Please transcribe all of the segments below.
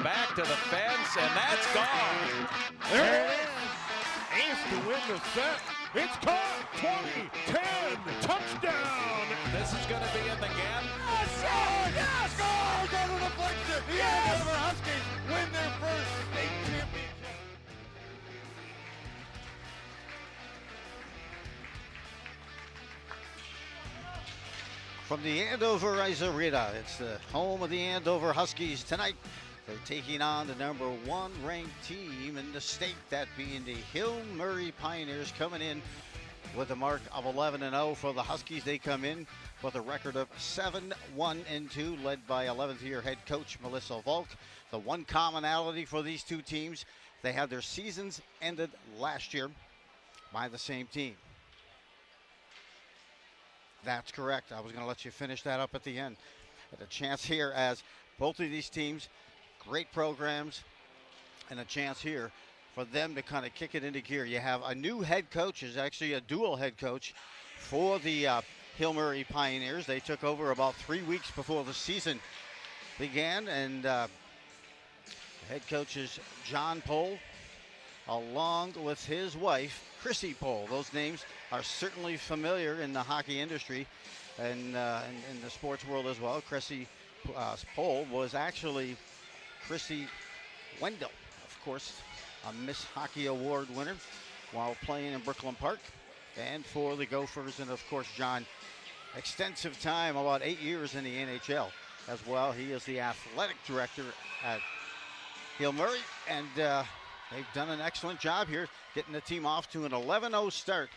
back to the fence, and that's gone. There it is. Ace to win the set. It's caught. 20-10. Touchdown. This is going to be in the gap. Yes! Yes! Goal! Go to the deflection. The Andover Huskies win their first state championship. From the Andover Arena, it's the home of the Andover Huskies tonight. They're taking on the number 1 ranked team in the state, that being the Hill Murray Pioneers, coming in with a mark of 11-0 for the Huskies. They come in with a record of 7-1-2, led by 11th year head coach Melissa Volk. The one commonality for these two teams, they had their seasons ended last year by the same team. That's correct. I was going to let you finish that up at the end. But a chance here, as both of these teams, great programs, and a chance here for them to kind of kick it into gear. You have a new head coach, is actually a dual head coach for the Hill Murray Pioneers. They took over about 3 weeks before the season began, and head coach is John Pohl, along with his wife, Chrissy Pohl. Those names are certainly familiar in the hockey industry and in the sports world as well. Chrissy Pohl was actually Chrissy Wendell, of course, a Miss Hockey Award winner while playing in Brooklyn Park. And for the Gophers, and of course, John, extensive time, about 8 years in the NHL as well. He is the athletic director at Hill Murray, and they've done an excellent job here, getting the team off to an 11-0 start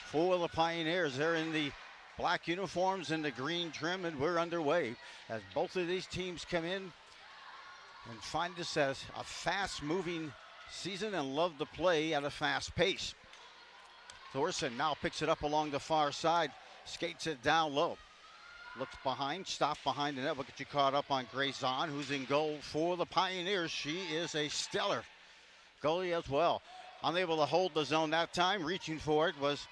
for the Pioneers. They're in the black uniforms and the green trim, and we're underway as both of these teams come in and find this as a fast-moving season and love to play at a fast pace. Thorson now picks it up along the far side, skates it down low. Looks behind, stopped behind the net. We'll get you caught up on Grace Zahn, who's in goal for the Pioneers. She is a stellar goalie as well. Unable to hold the zone that time. Reaching for it was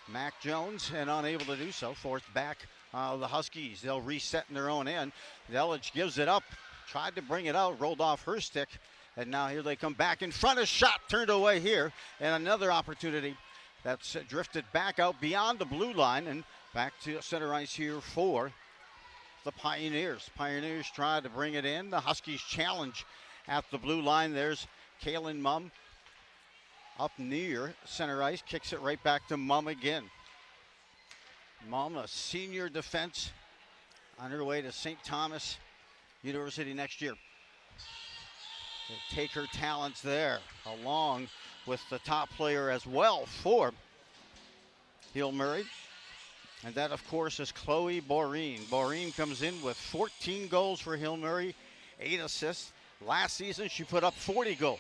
Mac Jones, and unable to do so. Forced back the Huskies. They'll reset in their own end. Delich gives it up. Tried to bring it out. Rolled off her stick. And now here they come back in front. A shot turned away here. And another opportunity that's drifted back out beyond the blue line and back to center ice here for the Pioneers. Pioneers try to bring it in. The Huskies challenge at the blue line. There's Kaylin Mumm up near center ice. Kicks it right back to Mumm again. Mumm, a senior defense, on her way to St. Thomas University next year. They take her talents there, along with the top player as well for Hill Murray. And that, of course, is Chloe Boreen. Boreen comes in with 14 goals for Hill Murray, 8 assists. Last season, she put up 40 goals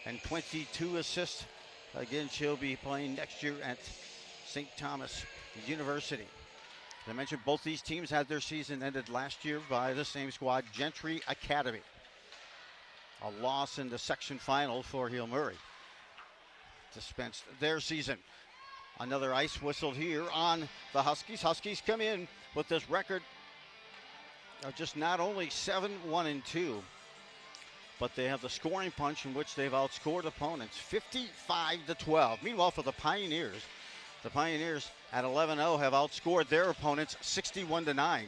and 22 assists. Again, she'll be playing next year at St. Thomas University. As I mentioned, both these teams had their season ended last year by the same squad, Gentry Academy. A loss in the section final for Hill Murray dispensed their season. Another ice whistle here on the Huskies. Huskies come in with this record of just not only 7-1-2, but they have the scoring punch in which they've outscored opponents 55-12. Meanwhile, for the Pioneers at 11-0 have outscored their opponents 61-9,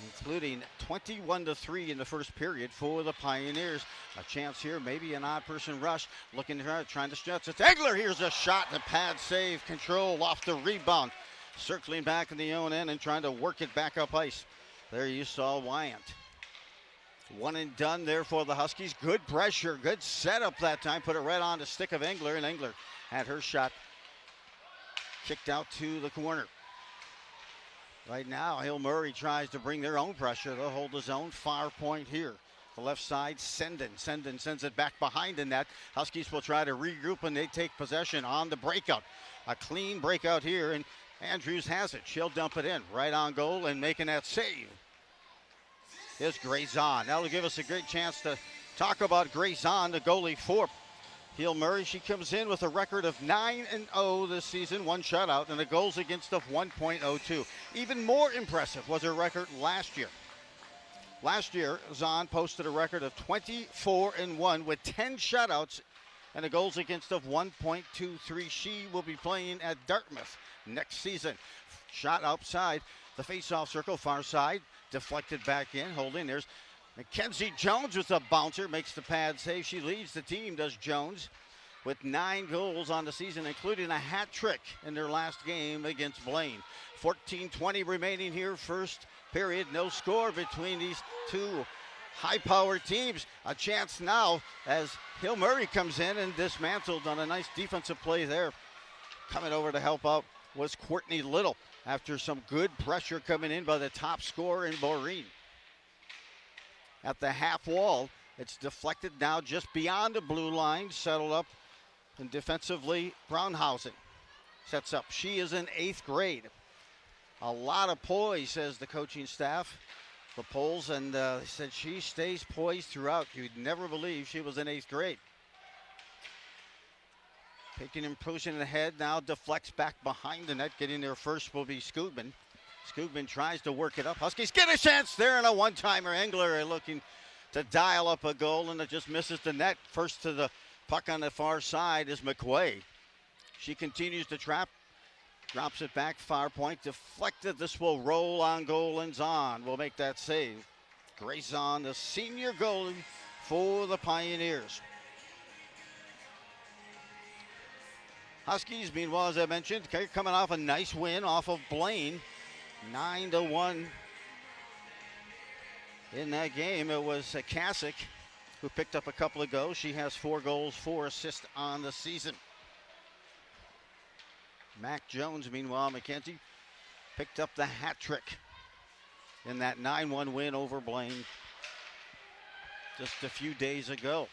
including 21-3 in the first period for the Pioneers. A chance here, maybe an odd person rush, looking to trying to stretch. It's Egler. Here's a shot, the pad save, control off the rebound, circling back in the own end and trying to work it back up ice. There you saw Wyant. One and done there for the Huskies. Good pressure, good setup that time. Put it right on the stick of Engler, and Engler had her shot kicked out to the corner. Right now, Hill Murray tries to bring their own pressure. They'll hold the zone. Far point here. The left side, Senden. Senden sends it back behind the net. Huskies will try to regroup, and they take possession on the breakout. A clean breakout here, and Andrews has it. She'll dump it in. Right on goal and making that save is Grace Zahn. That'll give us a great chance to talk about Grace Zahn, the goalie for Hill Murray. She comes in with a record of 9-0 this season, 1 shutout, and a goals against of 1.02. Even more impressive was her record last year. Last year, Zahn posted a record of 24-1 with 10 shutouts and a goals against of 1.23. She will be playing at Dartmouth next season. Shot outside the face-off circle, far side, deflected back in, holding. There's Mackenzie Jones with a bouncer, makes the pad save. She leads the team, does Jones, with 9 goals on the season, including a hat trick in their last game against Blaine. 14:20 remaining here, first period. No score between these two high-powered teams. A chance now as Hill Murray comes in and dismantled on a nice defensive play there. Coming over to help out was Courtney Little after some good pressure coming in by the top scorer in Boreen. At the half wall, it's deflected now just beyond the blue line, settled up, and defensively Brownhausen sets up. She is in 8th grade. A lot of poise, says the coaching staff, the polls, and said she stays poised throughout. You'd never believe she was in 8th grade. Taking and pushing ahead now, deflects back behind the net. Getting there first will be Scootman. Scootman tries to work it up. Huskies get a chance there, and a one-timer. Engler looking to dial up a goal, and it just misses the net. First to the puck on the far side is McQuay. She continues to trap. Drops it back, far point, deflected. This will roll on goal, and Zahn will make that save. Grace Zahn, the senior goalie for the Pioneers. Huskies, meanwhile, as I mentioned, coming off a nice win off of Blaine. 9-1 in that game. It was Kasich who picked up a couple of goals. She has 4 goals, 4 assists on the season. Mac Jones, meanwhile, Mackenzie picked up the hat trick in that 9-1 win over Blaine just a few days ago.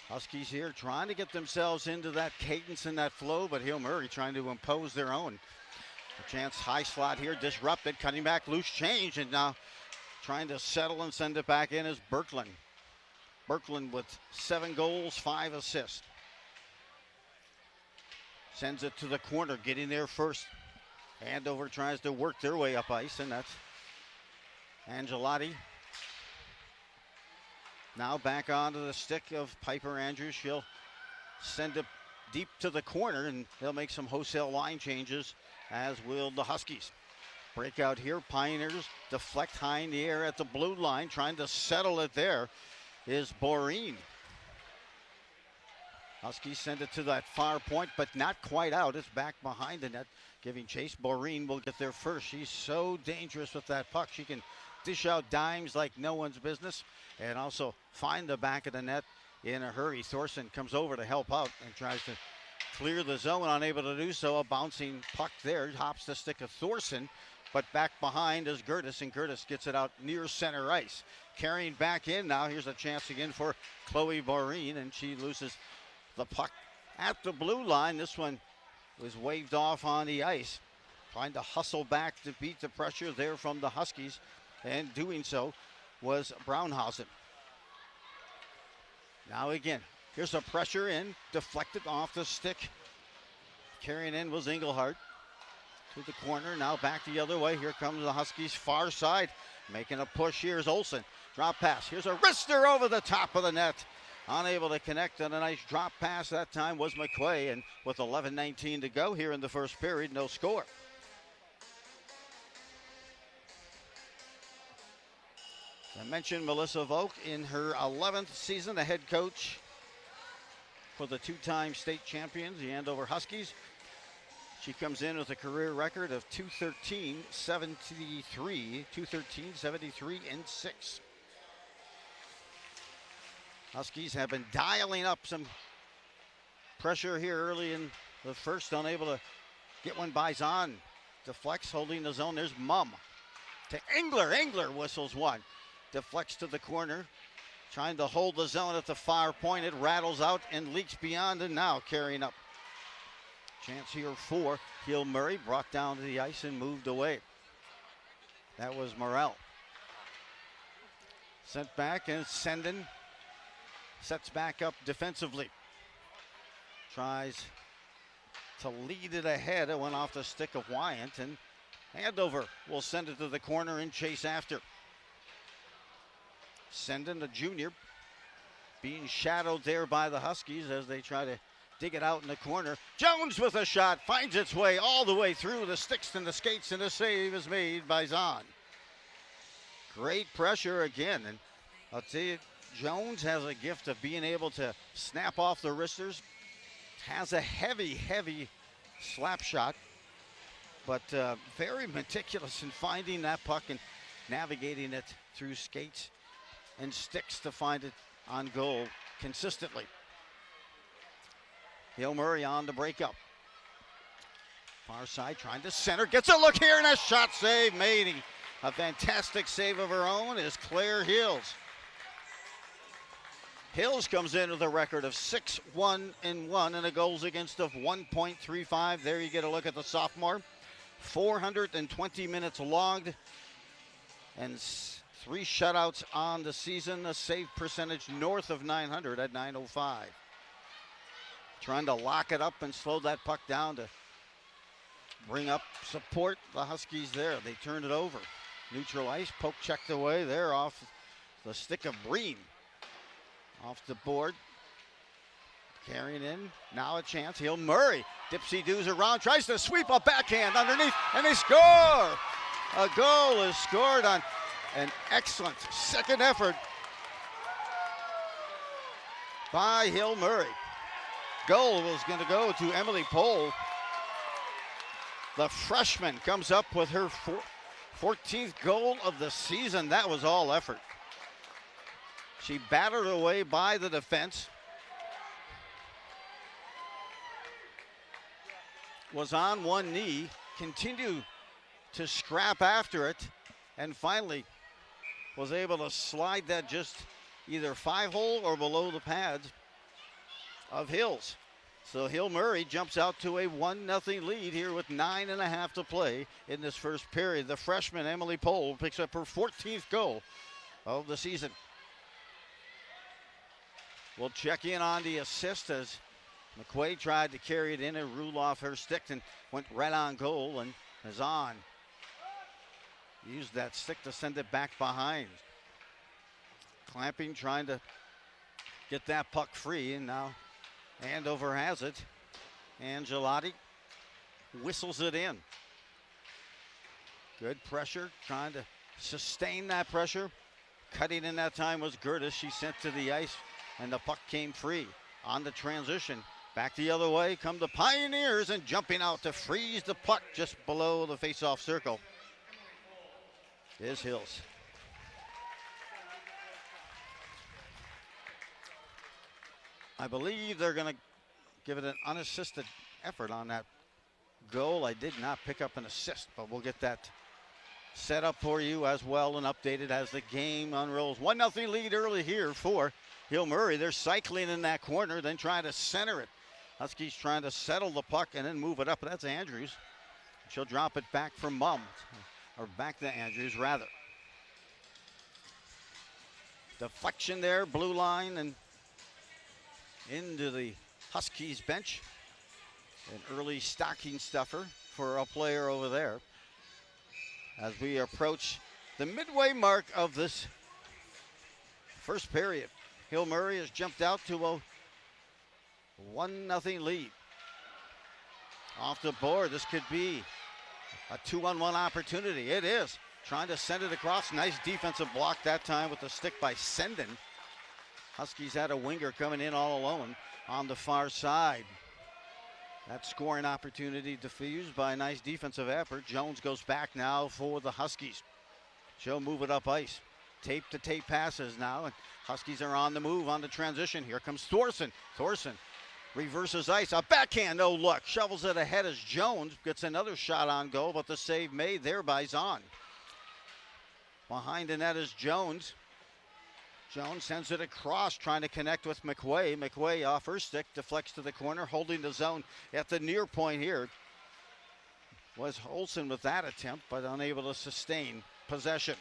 Huskies here trying to get themselves into that cadence and that flow, but Hill Murray trying to impose their own. A chance, high slot here, disrupted, cutting back, loose change, and now trying to settle and send it back in is Birkeland. Birkeland with 7 goals, 5 assists. Sends it to the corner, getting there first. Andover tries to work their way up ice, and that's Angelotti. Now back onto the stick of Piper Andrews. She'll send it deep to the corner, and they'll make some wholesale line changes, as will the Huskies. Breakout here, Pioneers deflect high in the air at the blue line. Trying to settle it there is Boreen. Huskies send it to that far point, but not quite out. It's back behind the net, giving chase. Boreen will get there first. She's so dangerous with that puck. She can dish out dimes like no one's business and also find the back of the net in a hurry. Thorson comes over to help out and tries to clear the zone, unable to do so. A bouncing puck there, hops the stick of Thorson, but back behind is Gertis, and Gertis gets it out near center ice. Carrying back in now, here's a chance again for Chloe Boreen, and she loses the puck at the blue line. This one was waved off on the ice. Trying to hustle back to beat the pressure there from the Huskies, and doing so was Brownhausen. Now again, here's a pressure in, deflected off the stick. Carrying in was Engelhardt to the corner, now back the other way. Here comes the Huskies far side, making a push. Here's Olsen, drop pass. Here's a wrister over the top of the net. Unable to connect on a nice drop pass that time was McQuay, and with 11:19 to go here in the first period, no score. I mentioned Melissa Volk in her 11th season, the head coach for the 2-time state champions, the Andover Huskies. She comes in with a career record of 213-73-6. Huskies have been dialing up some pressure here early in the first, unable to get one by Zahn. Deflects, holding the zone. There's Mumm to Engler. Engler whistles one. Deflects to the corner, trying to hold the zone at the far point. It rattles out and leaks beyond, and now carrying up. Chance here for Hill Murray, brought down to the ice and moved away. That was Morrell. Sent back, and Senden sets back up defensively. Tries to lead it ahead. It went off the stick of Wyant, and Andover will send it to the corner and chase after. Sendin, the junior, being shadowed there by the Huskies as they try to dig it out in the corner. Jones with a shot, finds its way all the way through the sticks and the skates, and the save is made by Zahn. Great pressure again, and I'll tell you, Jones has a gift of being able to snap off the wristers. Has a heavy, heavy slap shot, but very meticulous in finding that puck and navigating it through skates and sticks to find it on goal consistently. Hill Murray on the breakup. Far side trying to center, gets a look here and a shot save made. A fantastic save of her own is Claire Hills. Hills comes in with a record of 6-1-1 and a goals against of 1.35. There you get a look at the sophomore. 420 minutes logged and 3 shutouts on the season. A save percentage north of 900 at 905. Trying to lock it up and slow that puck down to bring up support. The Huskies there. They turned it over. Neutral ice, poke checked away there off the stick of Breen. Off the board. Carrying in. Now a chance. Hill Murray. Dipsy-doos around. Tries to sweep a backhand underneath. And they score. A goal is scored on an excellent second effort by Hill Murray. Goal was going to go to Emily Pohl. The freshman comes up with her 14th goal of the season. That was all effort. She battered away by the defense. Was on one knee, continued to scrap after it, and finally was able to slide that just either 5-hole or below the pads of Hills. So Hill Murray jumps out to a 1-0 lead here with 9.5 to play in this first period. The freshman Emily Pohl picks up her 14th goal of the season. We'll check in on the assist as McQuaid tried to carry it in and rule off her stick and went right on goal, and Hazan used that stick to send it back behind. Clamping trying to get that puck free, and now Andover has it. Angelotti whistles it in. Good pressure, trying to sustain that pressure. Cutting in that time was Gertis. She sent to the ice, and the puck came free. On the transition, back the other way come the Pioneers, and jumping out to freeze the puck just below the face-off circle is Hills. I believe they're going to give it an unassisted effort on that goal. I did not pick up an assist, but we'll get that set up for you as well and updated as the game unrolls. 1-0 lead early here for Hill Murray. They're cycling in that corner, then trying to center it. Huskies trying to settle the puck and then move it up. That's Andrews. She'll drop it back for Mum, or back to Andrews rather. Deflection there, blue line, and into the Huskies bench. An early stocking stuffer for a player over there. As we approach the midway mark of this first period, Hill Murray has jumped out to a 1-0 lead. Off the board, this could be a 2-on-1 opportunity. It is. Trying to send it across. Nice defensive block that time with the stick by Sendin. Huskies had a winger coming in all alone on the far side. That scoring opportunity diffused by a nice defensive effort. Jones goes back now for the Huskies. She'll move it up ice. Tape-to-tape passes now, and Huskies are on the move on the transition. Here comes Thorson. Thorson reverses ice. A backhand, no luck. Shovels it ahead as Jones gets another shot on goal, but the save made there by Zahn. Behind the net is Jones. Jones sends it across, trying to connect with McQuay. McQuay off her stick, deflects to the corner, holding the zone at the near point here. Was Olsen with that attempt, but unable to sustain possession.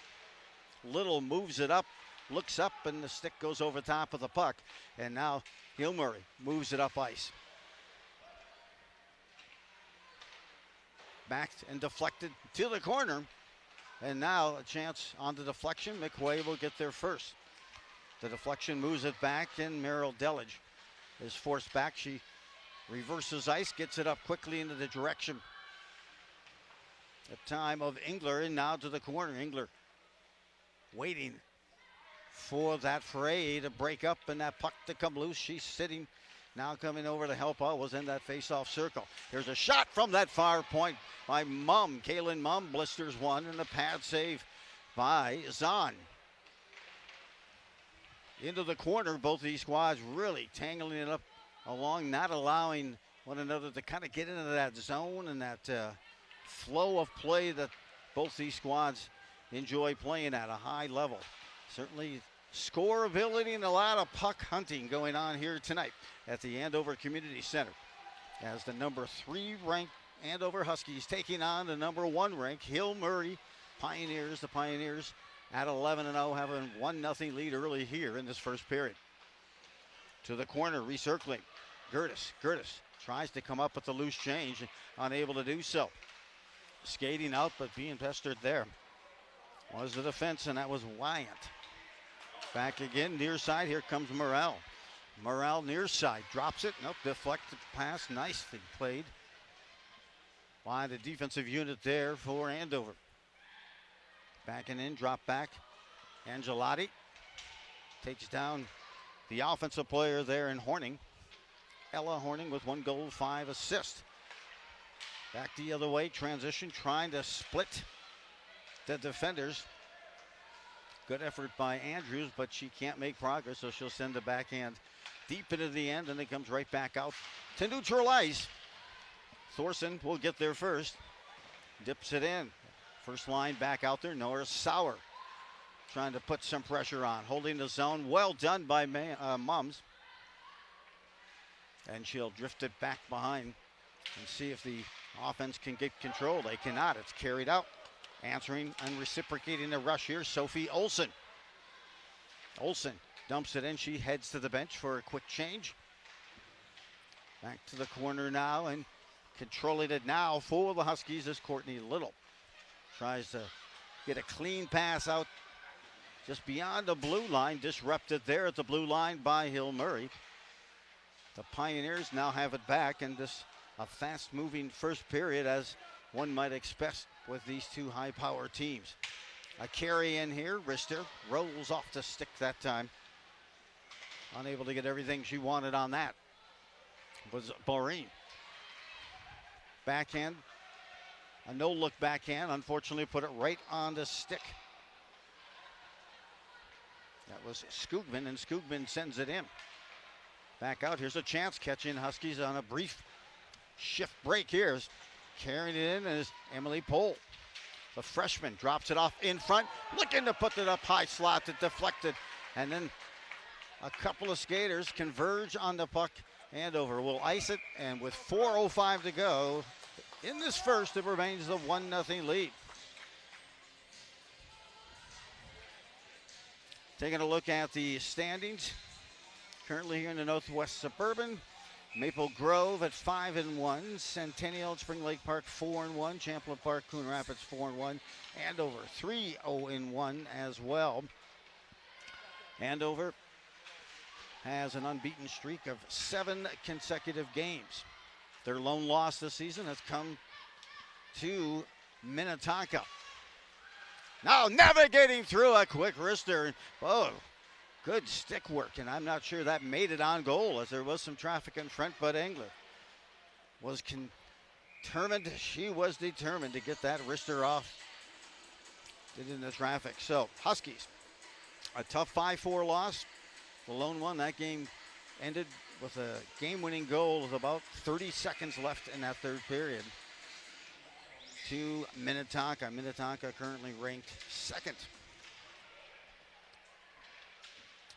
Little moves it up, looks up, and the stick goes over top of the puck. And now Hill Murray moves it up ice. Backed and deflected to the corner. And now a chance on the deflection. McQuay will get there first. The deflection moves it back, and Merrill Delage is forced back. She reverses ice, gets it up quickly into the direction at time of Engler, and now to the corner. Engler waiting for that fray to break up and that puck to come loose. She's sitting, now coming over to help out, was in that face-off circle. Here's a shot from that far point by Mumm. Kaylin Mumm blisters one, and a pad save by Zahn. Into the corner, both of these squads really tangling it up along, not allowing one another to kind of get into that zone and that flow of play that both these squads enjoy playing at a high level. Certainly score ability and a lot of puck hunting going on here tonight at the Andover Community Center, as the number 3 ranked Andover Huskies taking on the number 1 ranked Hill Murray Pioneers. The Pioneers at 11-0, having 1-0 lead early here in this first period. To the corner, recircling. Gertis tries to come up with the loose change, unable to do so. Skating out, but being pestered there was the defense, and that was Wyant. Back again, near side, here comes Morrell. Morrell near side, drops it, nope, deflected pass, nicely played by the defensive unit there for Andover. Backing in, drop back. Angelotti takes down the offensive player there in Horning. Ella Horning with 1 goal, 5 assists. Back the other way, transition, trying to split the defenders. Good effort by Andrews, but she can't make progress, so she'll send the backhand deep into the end, and it comes right back out to neutralize. Thorson will get there first. Dips it in. First line back out there. Norris Sauer trying to put some pressure on. Holding the zone. Well done by Mums. And she'll drift it back behind and see if the offense can get control. They cannot. It's carried out. Answering and reciprocating the rush here, Sophie Olsen. Olsen dumps it in. She heads to the bench for a quick change. Back to the corner now, and controlling it now for the Huskies is Courtney Little. Tries to get a clean pass out just beyond the blue line. Disrupted there at the blue line by Hill Murray. The Pioneers now have it back, and this a fast-moving first period, as one might expect with these two high-power teams. A carry in here. Rister rolls off the stick that time. Unable to get everything she wanted on that was Boreen. Backhand. A no-look backhand. Unfortunately, put it right on the stick. That was Skugman, and Skugman sends it in. Back out. Here's a chance. Catching Huskies on a brief shift break here. Carrying it in is Emily Pohl. The freshman drops it off in front, looking to put it up high, slot it deflected, and then a couple of skaters converge on the puck. Andover will ice it, and with 4:05 to go in this first, it remains the 1-0 lead. Taking a look at the standings. Currently here in the Northwest Suburban, Maple Grove at 5-1, Centennial at Spring Lake Park 4-1, Champlain Park, Coon Rapids 4-1, Andover 3-0-1 as well. Andover has an unbeaten streak of 7 consecutive games. Their lone loss this season has come to Minnetonka. Now navigating through a quick wrister. Oh, good stick work, and I'm not sure that made it on goal, as there was some traffic in front, but Engler was determined. She was determined to get that wrister off. Did in the traffic. So Huskies, a tough 5-4 loss. The lone one. That game ended with a game-winning goal with about 30 seconds left in that third period to Minnetonka. Minnetonka currently ranked 2nd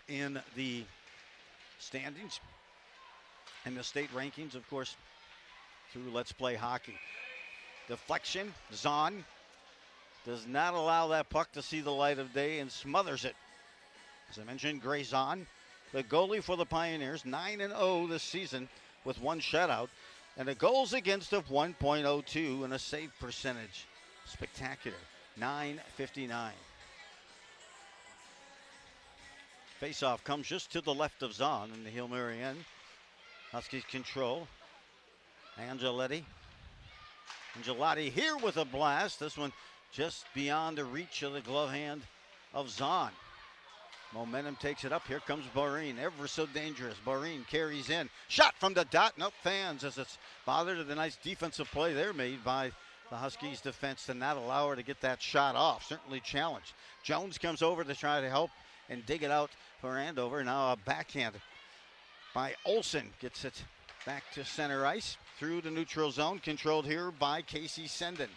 in the standings and the state rankings, of course, through Let's Play Hockey. Deflection. Zahn does not allow that puck to see the light of day and smothers it. As I mentioned, Grace Zahn, the goalie for the Pioneers, 9-0 this season with 1 shutout and a goals against of 1.02 and a save percentage. Spectacular. .959. Faceoff comes just to the left of Zahn in the Hail Mary end. Huskies control. Angelotti here with a blast. This one just beyond the reach of the glove hand of Zahn. Momentum takes it up. Here comes Bahrain, ever so dangerous. Bahrain carries in. Shot from the dot. Nope, fans as it's bothered to the nice defensive play there made by the Huskies defense to not allow her to get that shot off. Certainly challenged. Jones comes over to try to help and dig it out for Andover. Now a backhand by Olsen. Gets it back to center ice through the neutral zone. Controlled here by Casey Senden.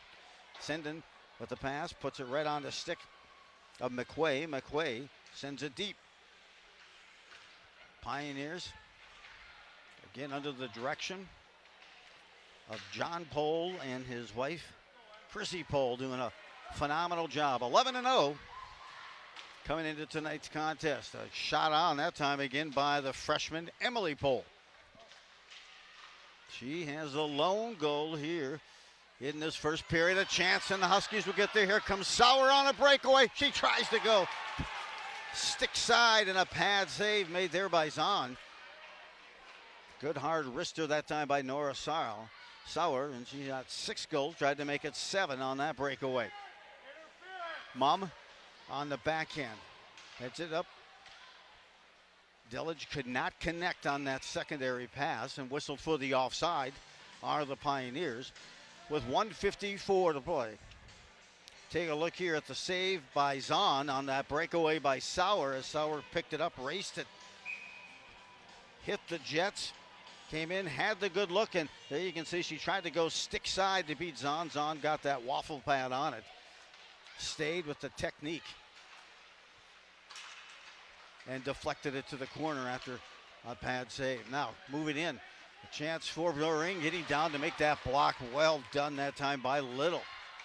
Senden with the pass, puts it right on the stick of McQuay. McQuay sends it deep. Pioneers again under the direction of John Pohl and his wife, Chrissy Pohl, doing a phenomenal job. 11-0 coming into tonight's contest. A shot on that time again by the freshman Emily Pohl. She has a lone goal here in this first period. A chance, and the Huskies will get there. Here comes Sauer on a breakaway. She tries to go stick side, and a pad save made there by Zahn. Good hard wrister that time by Nora Sauer, and she got 6 goals, tried to make it 7 on that breakaway. Mum on the backhand, heads it up. Dillage could not connect on that secondary pass and whistled for the offside are the Pioneers with 1:54 to play. Take a look here at the save by Zahn on that breakaway by Sauer as Sauer picked it up, raced it, hit the Jets, came in, had the good look, and there you can see she tried to go stick side to beat Zahn. Zahn got that waffle pad on it, stayed with the technique, and deflected it to the corner after a pad save. Now moving in, a chance for Bahrain, getting down to make that block. Well done that time by Little.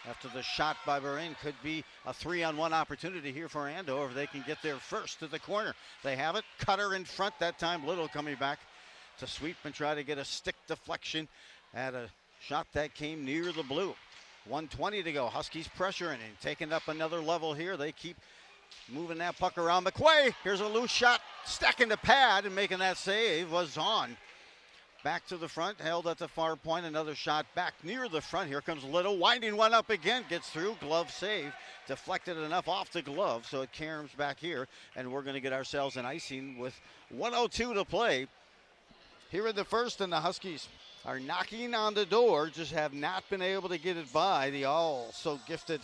After the shot by Bahrain, could be a 3-on-1 opportunity here for Andover if they can get there first to the corner. They have it. Cutter in front that time. Little coming back to sweep and try to get a stick deflection at a shot that came near the blue. 1:20 to go. Huskies pressuring and taking up another level here. They keep moving that puck around. McQuay, here's a loose shot, stacking the pad, and making that save was on. Back to the front, held at the far point, another shot back near the front. Here comes Little, winding one up again, gets through, glove save, deflected enough off the glove, so it caroms back here, and we're going to get ourselves an icing with 1:02 to play here in the first, and the Huskies are knocking on the door, just have not been able to get it by the all-so-gifted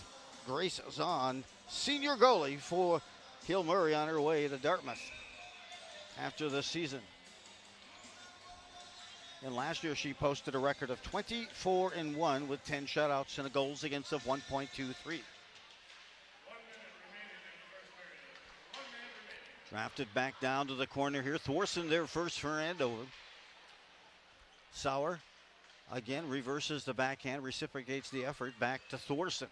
Grace Zahn, senior goalie for Hail Murray on her way to Dartmouth after the season. And last year she posted a record of 24-1 with 10 shutouts and a goals against of 1.23. Drafted back down to the corner here. Thorson there first for Andover. Sauer again reverses the backhand, reciprocates the effort back to Thorson.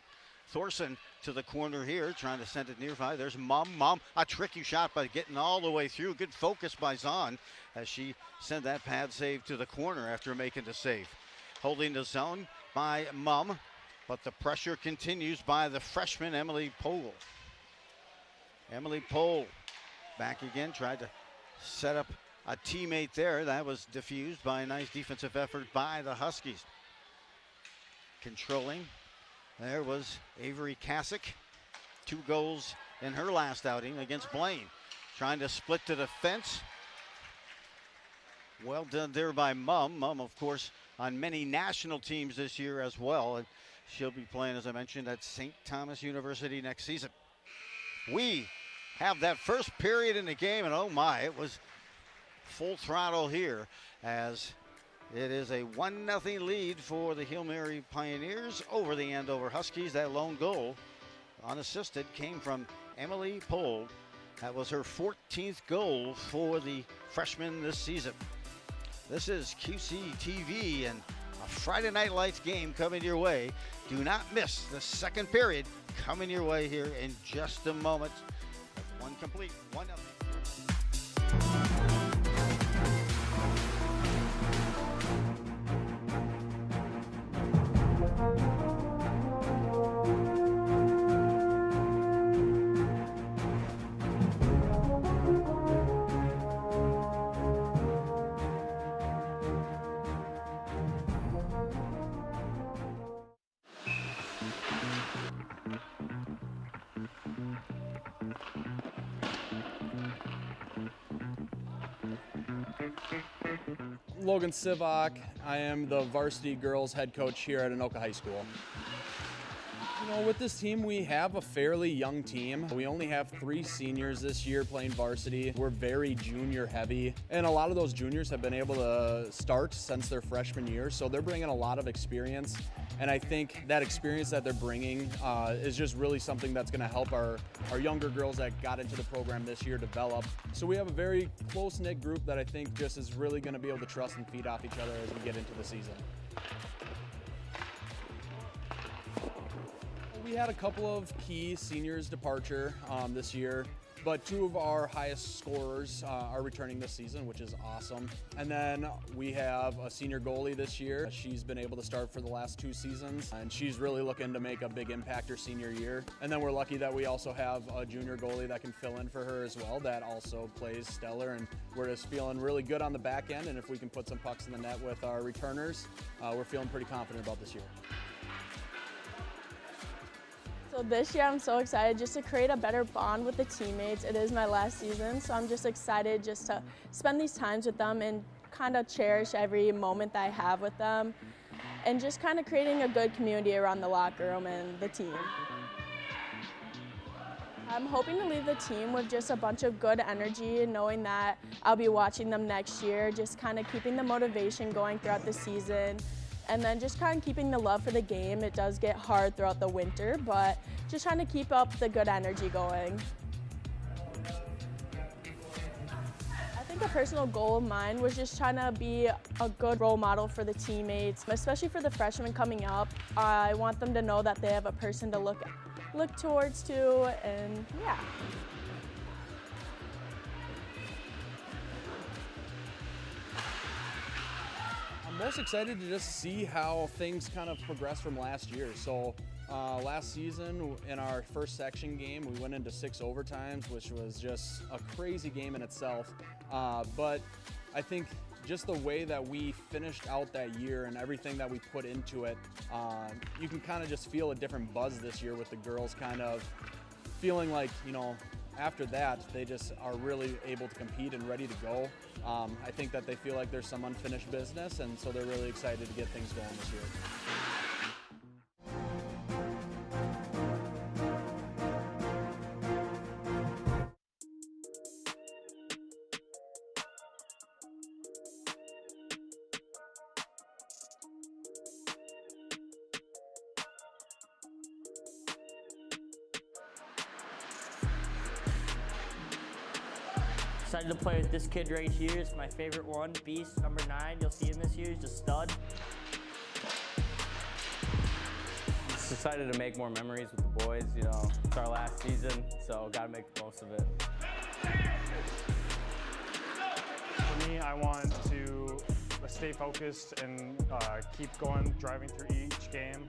Thorson to the corner here, trying to send it nearby. There's Mum. A tricky shot by getting all the way through. Good focus by Zahn as she sent that pad save to the corner after making the save. Holding the zone by Mum, but the pressure continues by the freshman Emily Pohl. Emily Pohl back again, tried to set up a teammate there. That was diffused by a nice defensive effort by the Huskies. Controlling. There was Avery Kasich, 2 goals in her last outing against Blaine. Trying to split to the fence. Well done there by Mum. Mum, of course, on many national teams this year as well. And she'll be playing, as I mentioned, at St. Thomas University next season. We have that first period in the game, and oh my, it was full throttle here as it is a 1-0 lead for the Hail Mary Pioneers over the Andover Huskies. That lone goal, unassisted, came from Emily Pohl. That was her 14th goal for the freshman this season. This is QCTV and a Friday Night Lights game coming your way. Do not miss the second period coming your way here in just a moment. One complete, 1-0. Logan Sivak. I am the varsity girls head coach here at Anoka High School. You know, with this team, we have a fairly young team. We only have 3 seniors this year playing varsity. We're very junior heavy, and a lot of those juniors have been able to start since their freshman year, so they're bringing a lot of experience. And I think that experience that they're bringing is just really something that's going to help our younger girls that got into the program this year develop. So we have a very close-knit group that I think just is really going to be able to trust and feed off each other as we get into the season. We had a couple of key seniors departure this year, but 2 of our highest scorers are returning this season, which is awesome. And then we have a senior goalie this year. She's been able to start for the last 2 seasons, and she's really looking to make a big impact her senior year. And then we're lucky that we also have a junior goalie that can fill in for her as well, that also plays stellar, and we're just feeling really good on the back end. And if we can put some pucks in the net with our returners, we're feeling pretty confident about this year. So this year I'm so excited just to create a better bond with the teammates. It is my last season, so I'm just excited just to spend these times with them and kind of cherish every moment that I have with them, and just kind of creating a good community around the locker room and the team. I'm hoping to leave the team with just a bunch of good energy, knowing that I'll be watching them next year, just kind of keeping the motivation going throughout the season. And then just kind of keeping the love for the game. It does get hard throughout the winter, but just trying to keep up the good energy going. I think a personal goal of mine was just trying to be a good role model for the teammates, especially for the freshmen coming up. I want them to know that they have a person to look towards to, and yeah. I'm most excited to just see how things kind of progress from last year. So last season in our first section game, we went into 6 overtimes, which was just a crazy game in itself. But I think just the way that we finished out that year and everything that we put into it, you can kind of just feel a different buzz this year with the girls kind of feeling like, you know, after that, they just are really able to compete and ready to go. I think that they feel like there's some unfinished business, and so they're really excited to get things going this year. Excited to play with this kid right here. It's my favorite one, Beast, number 9. You'll see him this year. He's a stud. Just excited to make more memories with the boys. You know, it's our last season, so got to make the most of it. For me, I want to stay focused and keep going, driving through each game,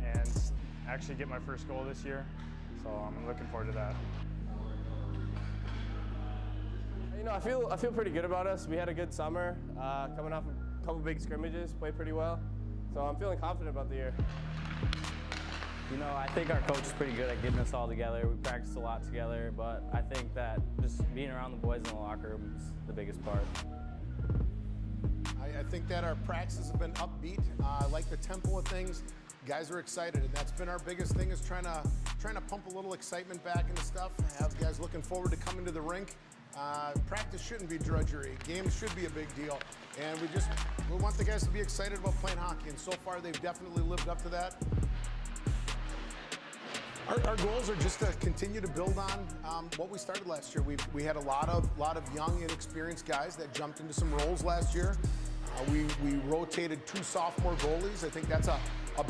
and actually get my first goal this year. So I'm looking forward to that. You know, I feel pretty good about us. We had a good summer, coming off a couple big scrimmages, played pretty well. So I'm feeling confident about the year. You know, I think our coach is pretty good at getting us all together. We practice a lot together, but I think that just being around the boys in the locker room is the biggest part. I think that our practices have been upbeat. I like the tempo of things. Guys are excited, and that's been our biggest thing, is trying to pump a little excitement back into stuff. Have guys looking forward to coming to the rink. Practice shouldn't be drudgery. Games should be a big deal. And we want the guys to be excited about playing hockey, and so far they've definitely lived up to that. Our goals are just to continue to build on what we started last year. We had a lot of young, inexperienced guys that jumped into some roles last year. We rotated 2 sophomore goalies. I think that's a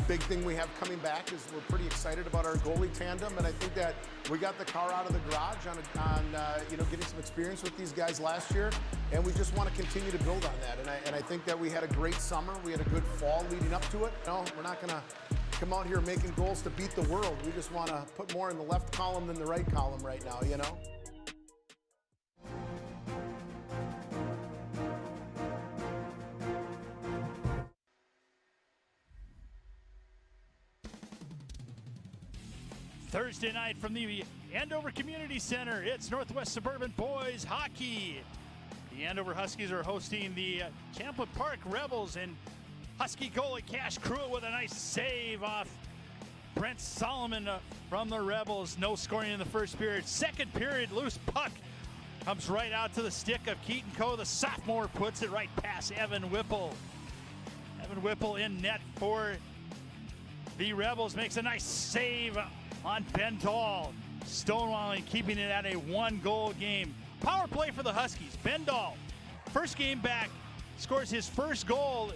big thing we have coming back, is we're pretty excited about our goalie tandem, and I think that we got the car out of the garage on you know, getting some experience with these guys last year, and we just want to continue to build on that. And I think that we had a great summer. We had a good fall leading up to it. No, we're not going to come out here making goals to beat the world. We just want to put more in the left column than the right column right now, you know? Thursday night from the Andover Community Center, it's Northwest Suburban Boys Hockey. The Andover Huskies are hosting the Champlin Park Rebels, and Husky goalie Cash Cruitt with a nice save off Brent Solomon from the Rebels. No scoring in the first period. Second period, loose puck comes right out to the stick of Keaton Coe. The sophomore puts it right past Evan Whipple. Evan Whipple in net for the Rebels, makes a nice save on Ben Dahl. Stonewalling, keeping it at a 1-goal game. Power play for the Huskies. Ben Dahl, first game back, scores his first goal.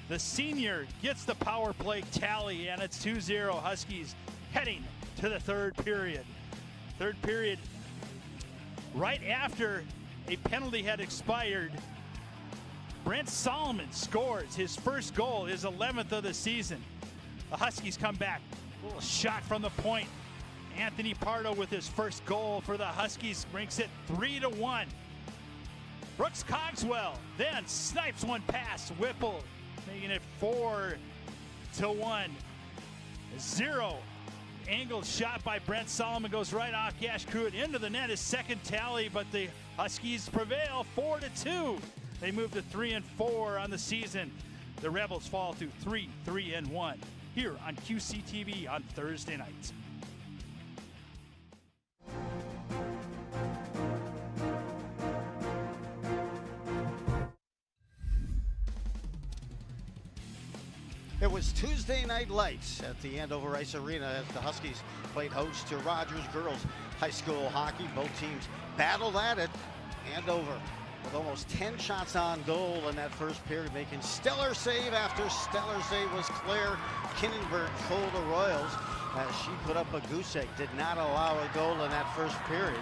The senior gets the power play tally, and it's 2-0 Huskies heading to the third period. Third period, right after a penalty had expired, Brent Solomon scores his first goal, his 11th of the season. The Huskies come back. A little shot from the point. Anthony Pardo with his first goal for the Huskies makes it 3-1. Brooks Cogswell then snipes one past Whipple, making it 4-1. 0 angled shot by Brent Solomon goes right off Cash Cruitt into the net, his second tally, but the Huskies prevail 4-2. They move to 3-4 on the season. The Rebels fall to 3-1 here on QCTV on Thursday night. It was Tuesday night lights at the Andover Ice Arena as the Huskies played host to Rogers Girls High School Hockey. Both teams battled at it. Andover with almost 10 shots on goal in that first period, making stellar save after stellar save was Claire Kinnenberg for the Royals as she put up a goose egg. Did not allow a goal in that first period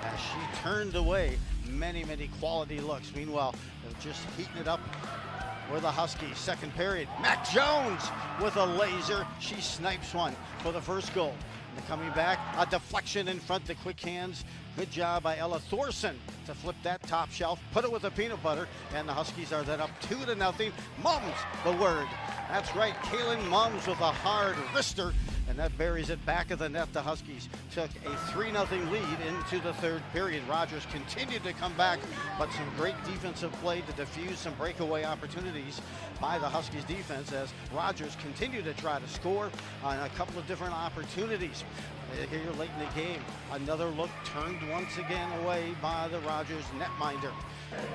as she turned away many quality looks. Meanwhile, they're just heating it up for the Huskies. Second period, Mac Jones with a laser. She snipes one for the first goal. And coming back, a deflection in front, the quick hands. Good job by Ella Thorson to flip that top shelf, put it with a peanut butter, and the Huskies are then up 2-0. Mums, the word. That's right, Kaylin Mums with a hard wrister, and that buries it back of the net. The Huskies took a 3-0 lead into the third period. Rogers continued to come back, but some great defensive play to defuse some breakaway opportunities by the Huskies defense as Rogers continued to try to score on a couple of different opportunities. Here late in the game, another look turned once again away by the Rogers netminder.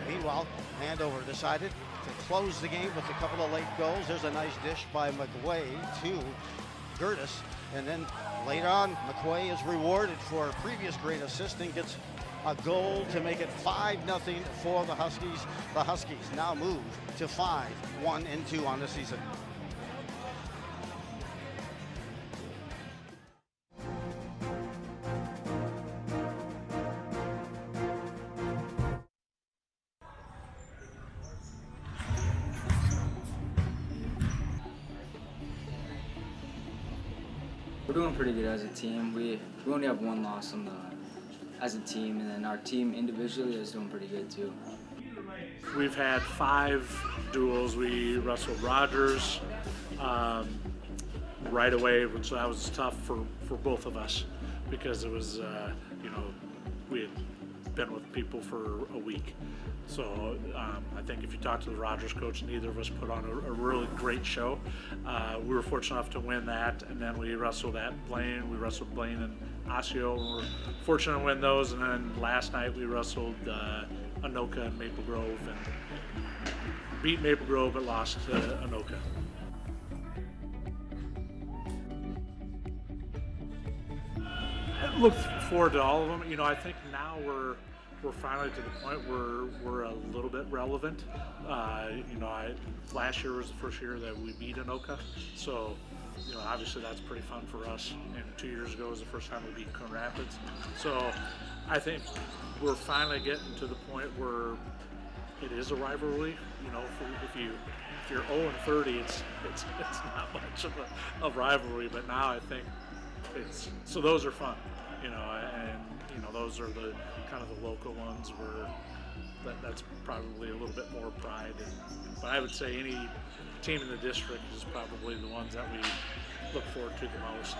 Meanwhile, Andover decided to close the game with a couple of late goals. There's a nice dish by McQuay to Gertis, and then later on, McQuay is rewarded for a previous great assist and gets a goal to make it 5-0 for the Huskies. The Huskies now move to 5-1-2 on the season. We're doing pretty good as a team. We only have one loss as a team, and then our team individually is doing pretty good too. We've had 5 duels. We wrestled Rogers right away, so that was tough for both of us because it was, we had been with people for a week. So I think if you talk to the Rogers coach, neither of us put on a really great show. We were fortunate enough to win that, and then we wrestled at Blaine. We wrestled Blaine and Osseo. We were fortunate to win those, and then last night we wrestled Anoka and Maple Grove and beat Maple Grove but lost to Anoka. I look forward to all of them. I think now we're finally to the point where we're a little bit relevant. Last year was the first year that we beat Anoka, so obviously that's pretty fun for us. And 2 years ago was the first time we beat Coon Rapids. So I think we're finally getting to the point where it is a rivalry. If you're 0-30, it's not much of a rivalry. But now I think so those are fun, and those are the kind of the local ones where that's probably a little bit more pride. But I would say any team in the district is probably the ones that we look forward to the most.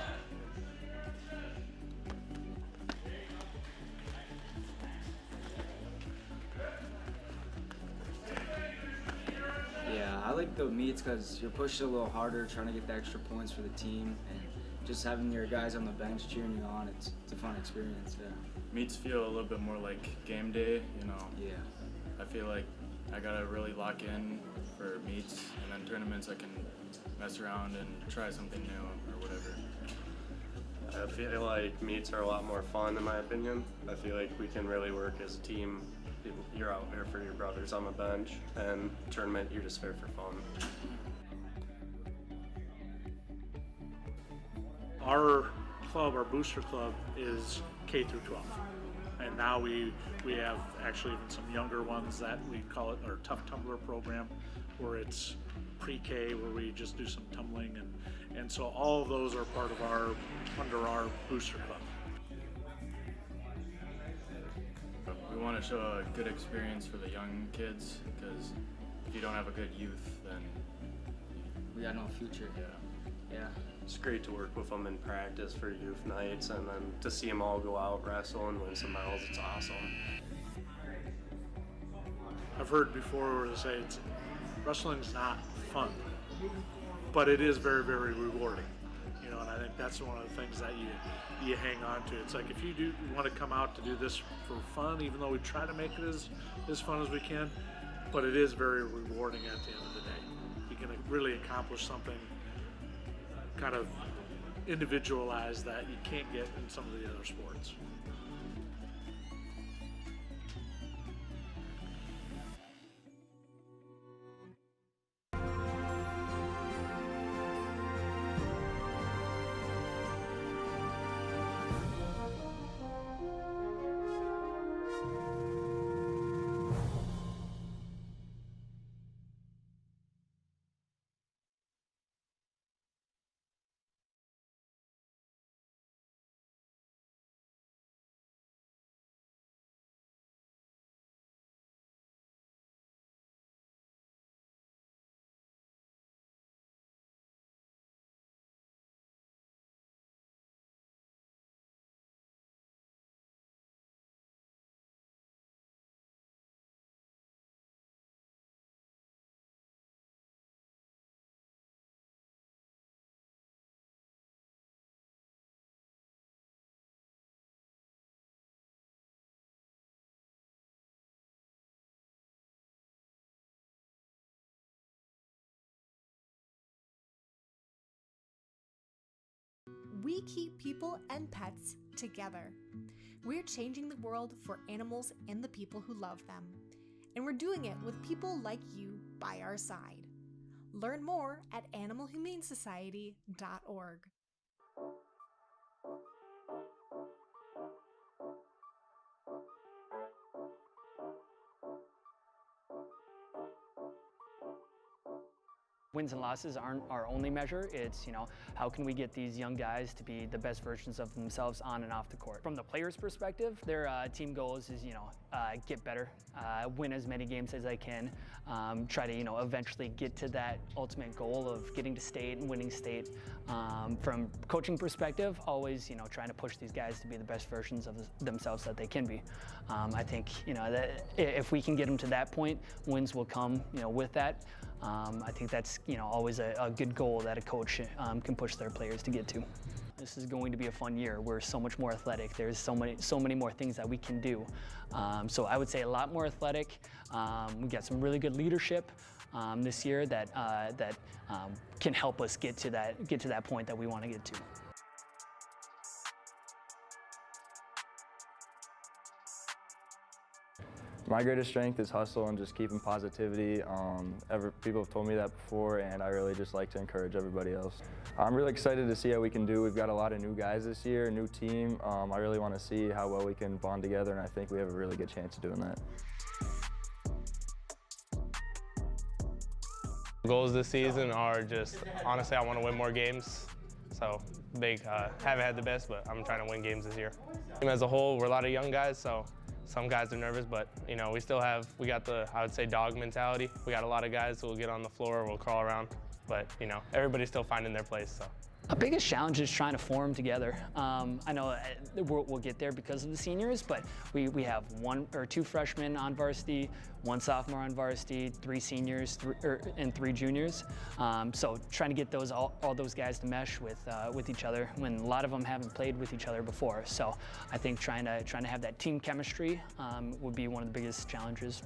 like the meets because you're pushed a little harder, trying to get the extra points for the team, and just having your guys on the bench cheering you on. It's a fun experience. Yeah. Meets feel a little bit more like game day, you know. Yeah. I feel like I gotta really lock in for meets, and then tournaments I can mess around and try something new or whatever. I feel like meets are a lot more fun in my opinion. I feel like we can really work as a team. You're out there for your brothers on the bench, and tournament you're just there for fun. Our club, our booster club, is K through 12. And now we have actually even some younger ones that we call it our Tough Tumbler program, where it's pre-K, where we just do some tumbling, and so all of those are part of under our booster club. We want to show a good experience for the young kids, because if you don't have a good youth, then we got no future. Yeah. It's great to work with them in practice for youth nights, and then to see them all go out, wrestle, and win some medals. It's awesome. I've heard before where they say wrestling's not fun, but it is very, very rewarding. You know, and I think that's one of the things that you hang on to. It's like if you want to come out to do this for fun, even though we try to make it as fun as we can, but it is very rewarding at the end of the day. You can really accomplish something kind of individualized that you can't get in some of the other sports. We keep people and pets together. We're changing the world for animals and the people who love them. And we're doing it with people like you by our side. Learn more at animalhumanesociety.org. Wins and losses aren't our only measure. It's, how can we get these young guys to be the best versions of themselves on and off the court. From the players' perspective, their team goals is, get better, win as many games as I can, try to, eventually get to that ultimate goal of getting to state and winning state. From coaching perspective, always, trying to push these guys to be the best versions of themselves that they can be. I think, that if we can get them to that point, wins will come, with that. I think that's always a good goal that a coach can push their players to get to. This is going to be a fun year. We're so much more athletic. There's so many more things that we can do. So I would say a lot more athletic. We got some really good leadership this year that can help us get to that point that we want to get to. My greatest strength is hustle and just keeping positivity. People have told me that before, and I really just like to encourage everybody else. I'm really excited to see how we can do. We've got a lot of new guys this year, a new team. I really want to see how well we can bond together, and I think we have a really good chance of doing that. Goals this season are just, honestly, I want to win more games. So big, haven't had the best, but I'm trying to win games this year. As a whole, we're a lot of young guys, so some guys are nervous, but we got the, I would say, dog mentality. We got a lot of guys who will get on the floor, will crawl around, but everybody's still finding their place, so Our biggest challenge is trying to form together. I know we'll get there because of the seniors, but we have 1 or 2 freshmen on varsity, 1 sophomore on varsity, 3 seniors, and 3 juniors. So trying to get all those guys to mesh with each other when a lot of them haven't played with each other before. So I think trying to have that team chemistry would be one of the biggest challenges.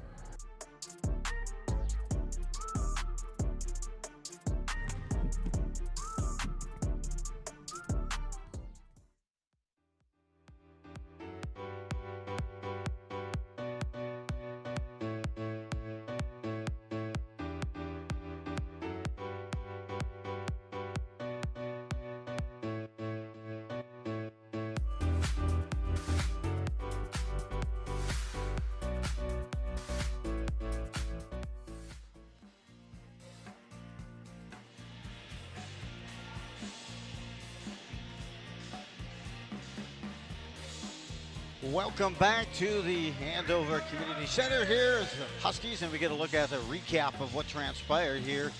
Welcome back to the Andover Community Center here as the Huskies, and we get a look at the recap of what transpired here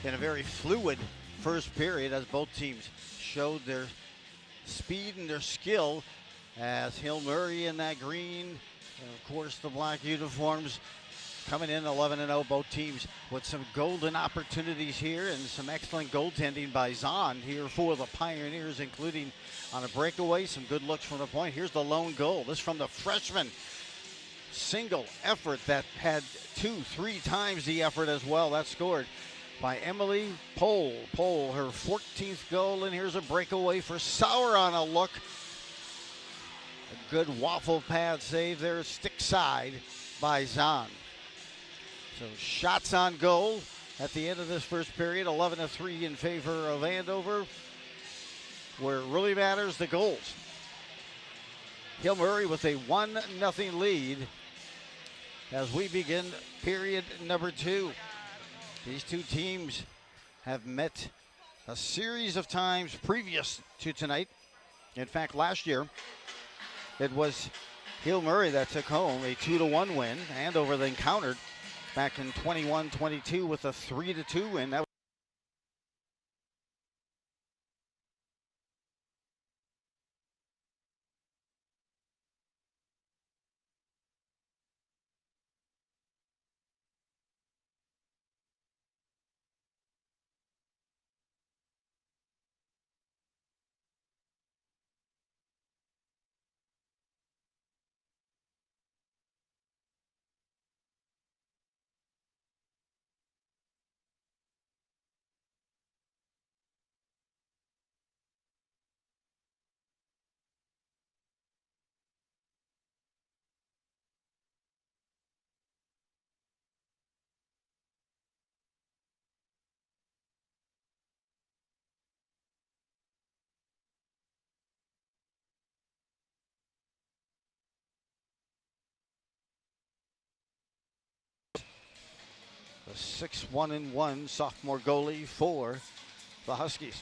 in a very fluid first period as both teams showed their speed and their skill as Hill Murray in that green, and of course the black uniforms coming in 11-0, both teams with some golden opportunities here and some excellent goaltending by Zahn here for the Pioneers, including on a breakaway, some good looks from the point. Here's the lone goal. This from the freshman. Single effort that had 2-3 times the effort as well. That's scored by Emily Pohl. Pohl, her 14th goal, and here's a breakaway for Sauer on a look. A good waffle pad save there, stick side by Zahn. So shots on goal at the end of this first period, 11-3 in favor of Andover. Where it really matters, the goals. Hill Murray with a 1-0 lead as we begin period number 2. These two teams have met a series of times previous to tonight. In fact, last year, it was Hill Murray that took home a 2-1 win. Andover then countered back in 21-22 with a 3-2 win. That the 6-1-1 sophomore goalie for the Huskies.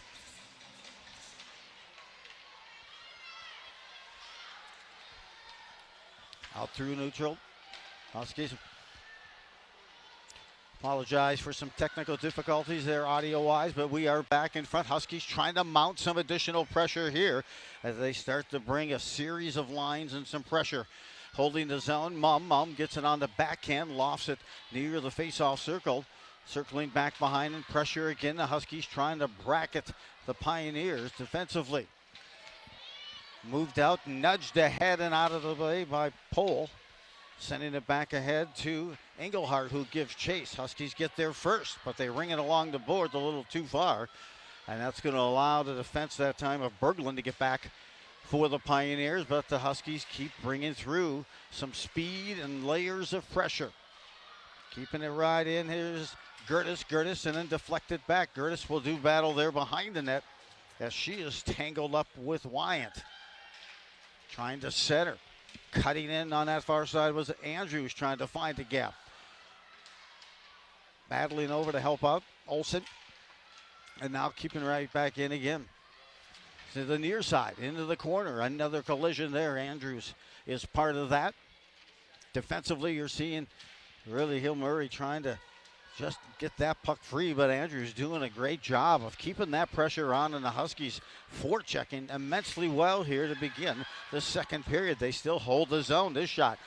Out through neutral. Huskies apologize for some technical difficulties there audio-wise, but we are back in front. Huskies trying to mount some additional pressure here as they start to bring a series of lines and some pressure. Holding the zone, Mum gets it on the backhand, lofts it near the face-off circle. Circling back behind and pressure again. The Huskies trying to bracket the Pioneers defensively. Moved out, nudged ahead and out of the way by Pohl. Sending it back ahead to Engelhardt, who gives chase. Huskies get there first, but they ring it along the board a little too far. And that's going to allow the defense that time of Berglund to get back for the Pioneers, but the Huskies keep bringing through some speed and layers of pressure. Keeping it right in. Here's Gertis, and then deflected back. Gertis will do battle there behind the net as she is tangled up with Wyant. Trying to center. Cutting in on that far side was Andrews trying to find the gap. Battling over to help out Olsen. And now keeping right back in again. To the near side, into the corner. Another collision there. Andrews is part of that. Defensively, you're seeing really Hill Murray trying to just get that puck free, but Andrews doing a great job of keeping that pressure on, and the Huskies forechecking immensely well here to begin the second period. They still hold the zone. This shot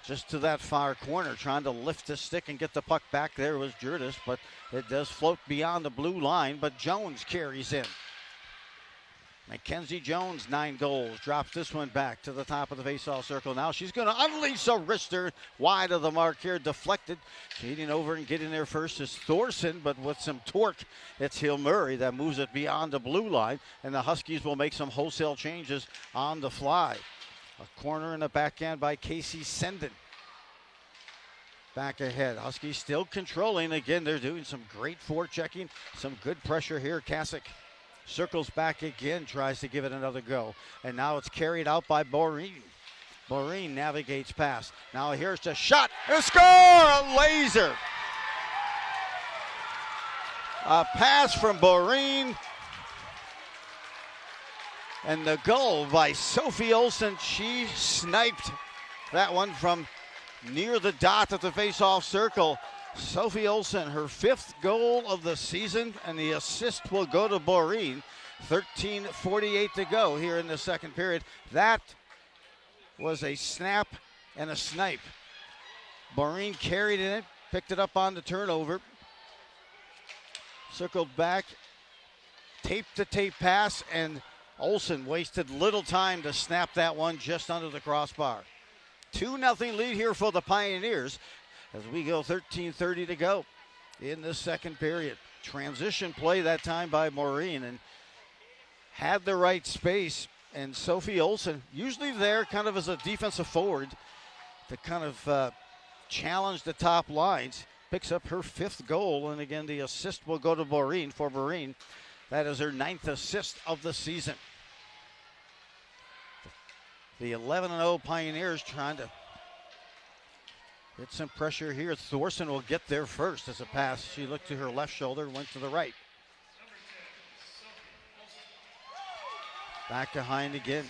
just to that far corner, trying to lift the stick and get the puck back. There was Jurtis, but it does float beyond the blue line, but Jones carries in. Mackenzie Jones, 9 goals, drops this one back to the top of the faceoff circle. Now she's going to unleash a wrister wide of the mark here, deflected. Skating over and getting there first is Thorson, but with some torque, it's Hill Murray that moves it beyond the blue line, and the Huskies will make some wholesale changes on the fly. A corner in the backhand by Casey Senden. Back ahead, Huskies still controlling. Again, they're doing some great forechecking, some good pressure here. Kasich circles back again, tries to give it another go. And now it's carried out by Boreen. Boreen navigates past. Now here's the shot. A score! A laser. A pass from Boreen. And the goal by Sophie Olsen. She sniped that one from near the dot at the face-off circle. Sophie Olsen, her 5th goal of the season, and the assist will go to Boreen. 13:48 to go here in the second period. That was a snap and a snipe. Boreen carried it, picked it up on the turnover, circled back, tape-to-tape pass, and Olsen wasted little time to snap that one just under the crossbar. 2-0 lead here for the Pioneers as we go 13:30 to go in the second period. Transition play that time by Maureen, and had the right space, and Sophie Olsen, usually there kind of as a defensive forward to kind of challenge the top lines, picks up her 5th goal, and again the assist will go to Maureen. For Maureen, that is her 9th assist of the season. The 11-0 Pioneers trying to get some pressure here. Thorson will get there first as a pass. She looked to her left shoulder, went to the right. Back behind again.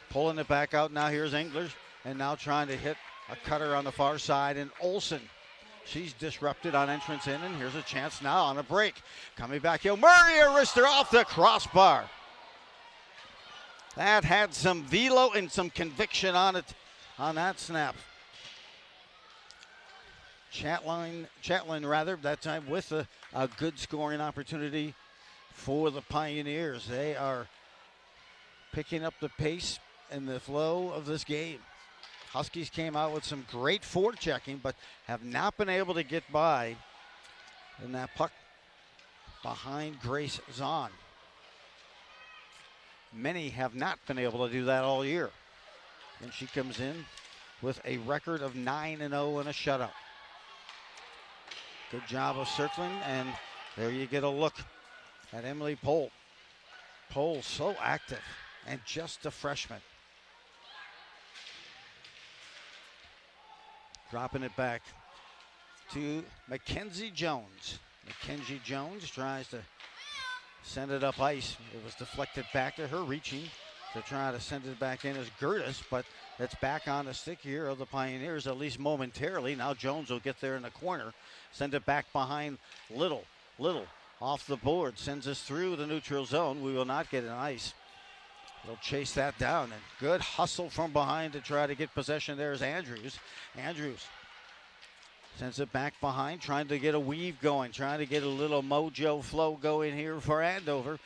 Pulling it back out now. Here's English. And now trying to hit a cutter on the far side. And Olsen, she's disrupted on entrance in. And here's a chance now on a break. Coming back here. Murray, a wrister off the crossbar. That had some velo and some conviction on it on that snap. Chatline that time with a good scoring opportunity for the Pioneers. They are picking up the pace and the flow of this game. Huskies came out with some great forechecking, but have not been able to get by in that puck behind Grace Zahn. Many have not been able to do that all year. And she comes in with a record of 9-0 and a shutout. Good job of circling, and there you get a look at Emily Pohl. Pohl so active and just a freshman. Dropping it back to Mackenzie Jones. Mackenzie Jones tries to send it up ice. It was deflected back to her, reaching to try to send it back in as Gertis, but it's back on the stick here of the Pioneers, at least momentarily. Now Jones will get there in the corner, send it back behind Little. Little off the board, sends us through the neutral zone. We will not get an ice. They'll chase that down, and good hustle from behind to try to get possession. There's Andrews. Andrews sends it back behind, trying to get a weave going, trying to get a little mojo flow going here for Andover.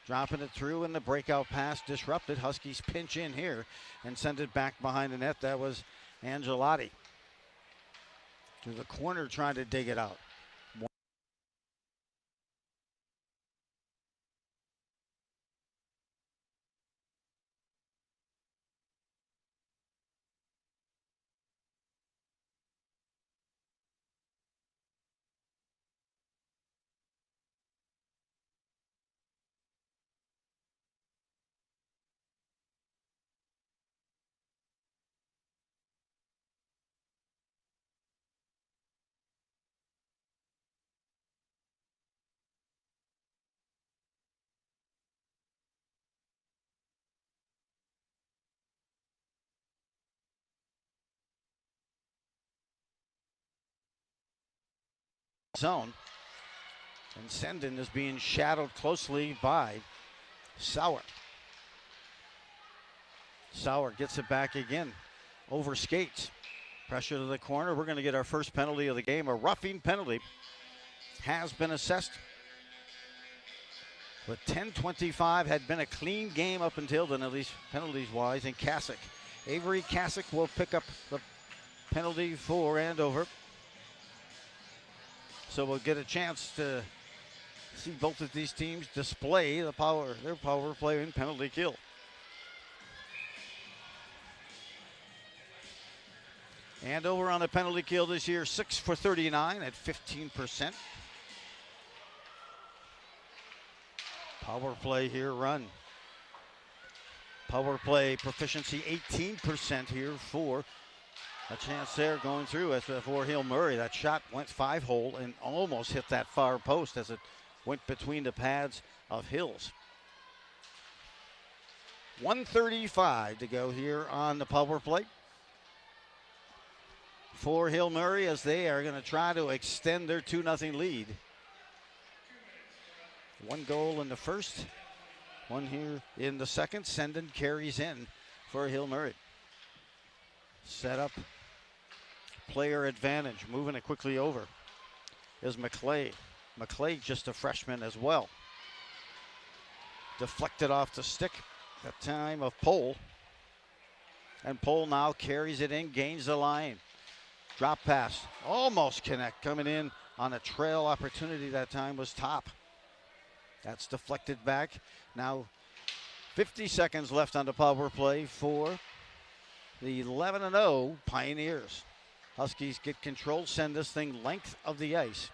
Dropping it through, and the breakout pass disrupted. Huskies pinch in here and send it back behind the net. That was Angelotti. To the corner, trying to dig it out. zone. And Senden is being shadowed closely by Sauer. Sauer gets it back again. Over skates. Pressure to the corner. We're going to get our first penalty of the game. A roughing penalty has been assessed. But 10-25 had been a clean game up until then, at least penalties-wise. And Avery Kasich will pick up the penalty for Andover. So we'll get a chance to see both of these teams display their power play and penalty kill. Andover on the penalty kill this year, 6 for 39 at 15%. Power play here run. Power play proficiency 18% here for a chance there going through as for Hill Murray. That shot went 5-hole and almost hit that far post as it went between the pads of Hills. 1:35 to go here on the power play for Hill Murray as they are going to try to extend their 2-0 lead. One goal in the first, one here in the second. Senden carries in for Hill Murray. Set up, player advantage, moving it quickly over is McClay. McClay just a freshman as well. Deflected off the stick at time of Pohl. And Pohl now carries it in, gains the line. Drop pass, almost connect, coming in on a trail opportunity that time was Top. That's deflected back. Now 50 seconds left on the power play for the 11-0 Pioneers. Huskies get control, send this thing length of the ice.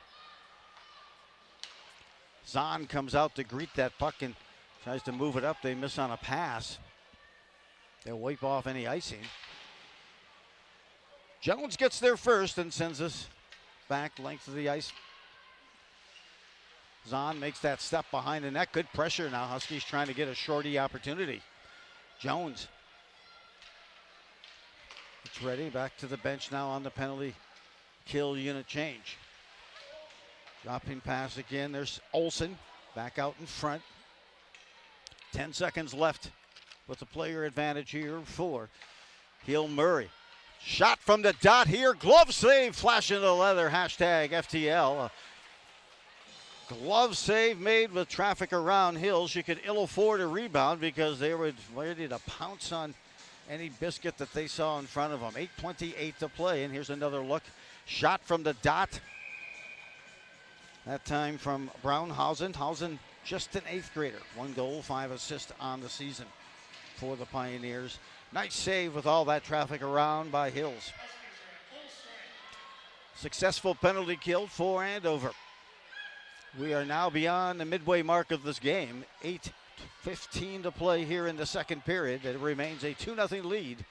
Zahn comes out to greet that puck and tries to move it up. They miss on a pass. They'll wipe off any icing. Jones gets there first and sends us back length of the ice. Zahn makes that step behind the net. Good pressure now. Huskies trying to get a shorty opportunity. Jones. It's ready. Back to the bench now on the penalty kill unit change. Dropping pass again. There's Olsen back out in front. 10 seconds left with the player advantage here for Hill Murray. Shot from the dot here. Glove save. Flash into the leather. Hashtag FTL. Glove save made with traffic around Hills. She could ill afford a rebound because they were ready to pounce on any biscuit that they saw in front of them. 8:28 to play, and here's another look. Shot from the dot. That time from Brownhausen. Hausen, just an 8th grader. 1 goal, 5 assists on the season for the Pioneers. Nice save with all that traffic around by Hills. Successful penalty kill for Andover. We are now beyond the midway mark of this game. 8:15 to play here in the second period. It remains a 2-0 lead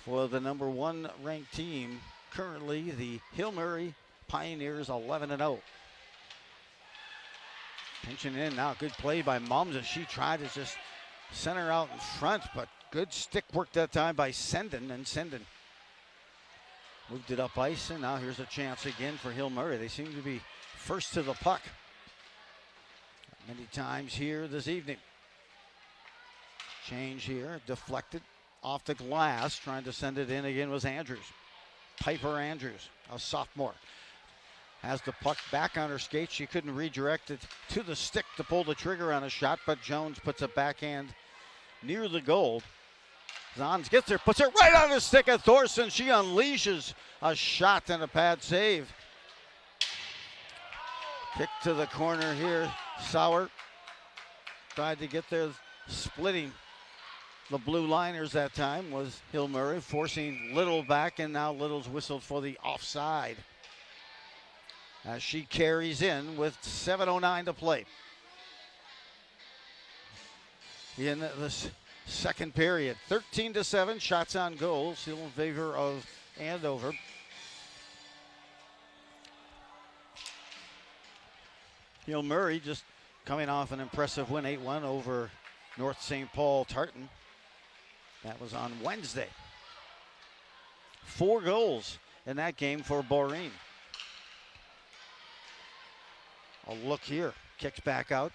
for the number 1 ranked team. Currently, the Hill Murray Pioneers 11-0. Pinching in now. Good play by Mums as she tried to just center out in front, but good stick work that time by Senden, and Senden moved it up ice, and now here's a chance again for Hill Murray. They seem to be first to the puck many times here this evening. Change here, deflected off the glass. Trying to send it in again was Andrews. Piper Andrews, a sophomore, has the puck back on her skates. She couldn't redirect it to the stick to pull the trigger on a shot, but Jones puts a backhand near the goal. Zahns gets there, puts it right on the stick of Thorson. She unleashes a shot and a pad save. Kick to the corner here. Sauer tried to get there, splitting the blue liners that time was Hill Murray, forcing Little back, and now Little's whistled for the offside as she carries in with 7:09 to play in the second period. 13-7, shots on goal, still in favor of Andover. Hill Murray just coming off an impressive win, 8-1 over North St. Paul Tartan. That was on Wednesday. 4 goals in that game for Boreen. A look here. Kicks back out.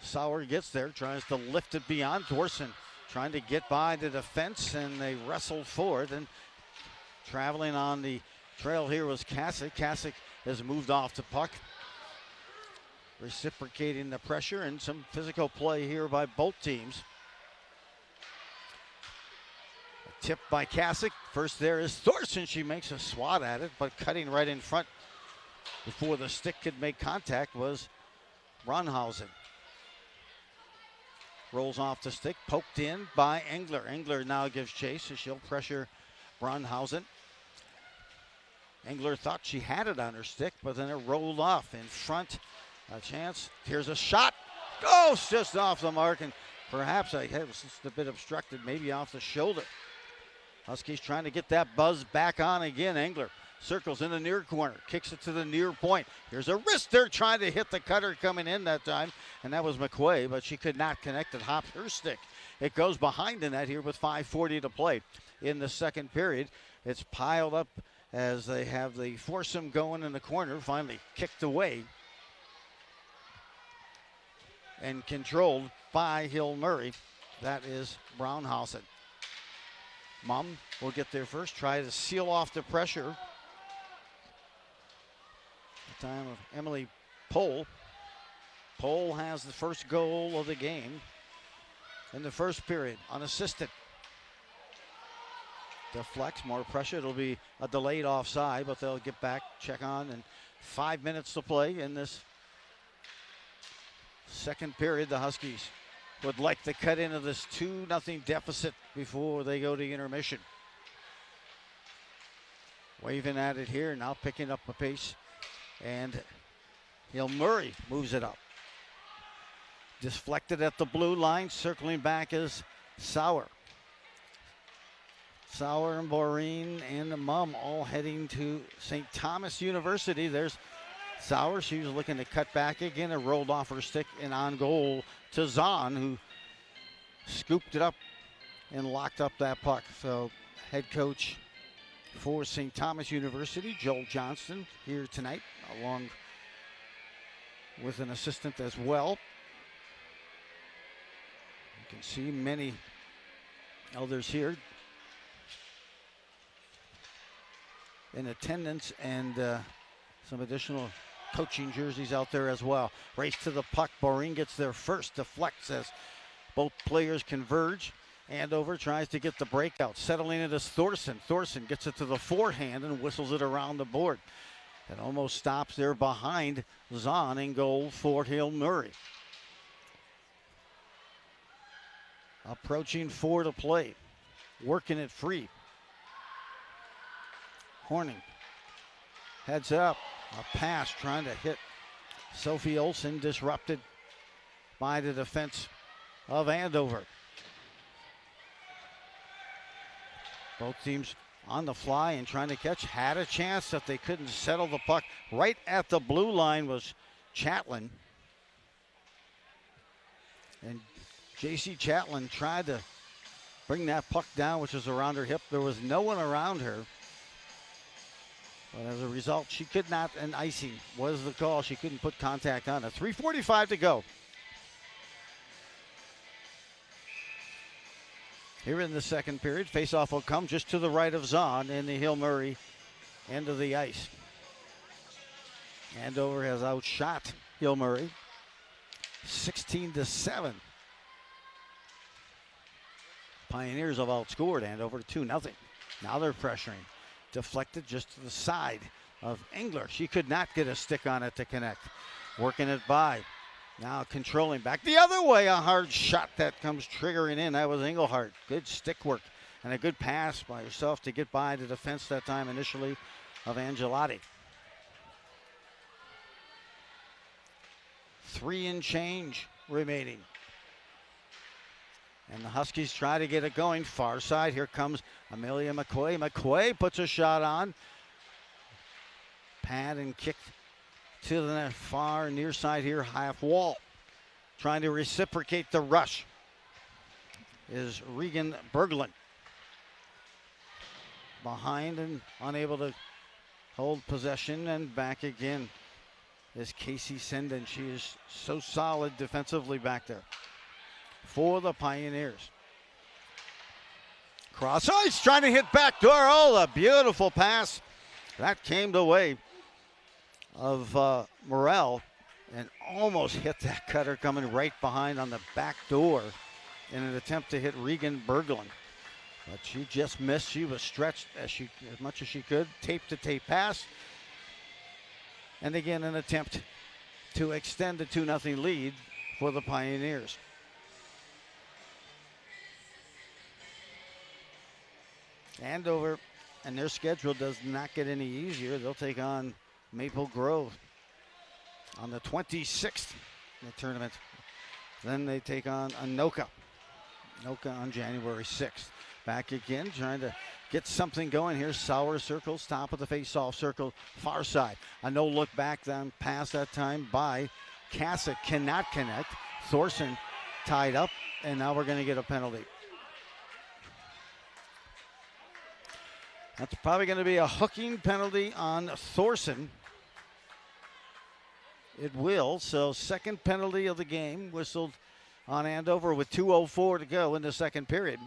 Sauer gets there, tries to lift it beyond. Thorson trying to get by the defense, and they wrestle for it. And traveling on the trail here was Kasich. Kasich has moved off the puck, reciprocating the pressure, and some physical play here by both teams. A tip by Kasich. First there is Thorson. She makes a swat at it, but cutting right in front before the stick could make contact was Brunhausen. Rolls off the stick, poked in by Engler. Engler now gives chase, so she'll pressure Brunhausen. Engler thought she had it on her stick, but then it rolled off in front. A chance. Here's a shot. Goes just off the mark, and perhaps it was just a bit obstructed, maybe off the shoulder. Huskies trying to get that buzz back on again. Engler circles in the near corner, kicks it to the near point. Here's a wrister trying to hit the cutter coming in that time, and that was McQuay, but she could not connect. It hopped her stick. It goes behind the net here with 5:40 to play in the second period. It's piled up as they have the foursome going in the corner, finally kicked away and controlled by Hill Murray. That is Brunhausen. Mum will get there first, try to seal off the pressure. The time of Emily Pohl. Pohl has the first goal of the game in the first period, unassisted. Deflects, more pressure. It'll be a delayed offside, but they'll get back, check on, and 5 minutes to play in this second period. The Huskies would like to cut into this 2-0 deficit before they go to intermission. Waving at it here, now picking up a pace, and Hill Murray moves it up. Deflected at the blue line, circling back is Sauer. Sauer and Boreen and the Mum all heading to St. Thomas University. There's Sauer. She was looking to cut back again and rolled off her stick and on goal to Zahn, who scooped it up and locked up that puck. So head coach for St. Thomas University, Joel Johnston, here tonight, along with an assistant as well. You can see many others here in attendance, and some additional coaching jerseys out there as well. Race to the puck. Boreen gets there first. Deflects as both players converge. Andover tries to get the breakout. Settling it is Thorson. Thorson gets it to the forehand and whistles it around the board. It almost stops there behind Zahn in goal for Hill Murray. Approaching 4 to play. Working it free. Horning heads up, a pass trying to hit Sophie Olsen, disrupted by the defense of Andover. Both teams on the fly and trying to catch. Had a chance that they couldn't settle the puck. Right at the blue line was Chatlin. And J.C. Chatlin tried to bring that puck down, which was around her hip. There was no one around her. But as a result, she could not, and icing was the call. She couldn't put contact on it. 3:45 to go. Here in the second period, faceoff will come just to the right of Zahn in the Hill Murray end of the ice. Andover has outshot Hill Murray 16-7. Pioneers have outscored Andover 2-0. Now they're pressuring. Deflected just to the side of Engler. She could not get a stick on it to connect. Working it by. Now controlling back the other way. A hard shot that comes triggering in. That was Engelhardt. Good stick work and a good pass by herself to get by the defense that time initially of Angelotti. 3 and change remaining. And the Huskies try to get it going. Far side, here comes Amelia McQuay. McQuay puts a shot on. Pad and kick to the far near side here, half wall. Trying to reciprocate the rush is Regan Berglund. Behind and unable to hold possession and back again is Casey Senden. She is so solid defensively back there for the Pioneers. Cross ice, trying to hit back door. Oh, a beautiful pass. That came the way of Morrell and almost hit that cutter coming right behind on the back door in an attempt to hit Regan Berglund. But she just missed. She was stretched as much as she could. Tape-to-tape pass. And again, an attempt to extend the 2-0 lead for the Pioneers. Andover, and their schedule does not get any easier. They'll take on Maple Grove on the 26th in the tournament. Then they take on Anoka on January 6th. Back again, trying to get something going here. Sauer circles, top of the face-off circle, far side. A no-look back then, pass that time by Casa, cannot connect. Thorson tied up, and now we're going to get a penalty. That's probably going to be a hooking penalty on Thorson. It will, so second penalty of the game whistled on Andover with 2:04 to go in the second period.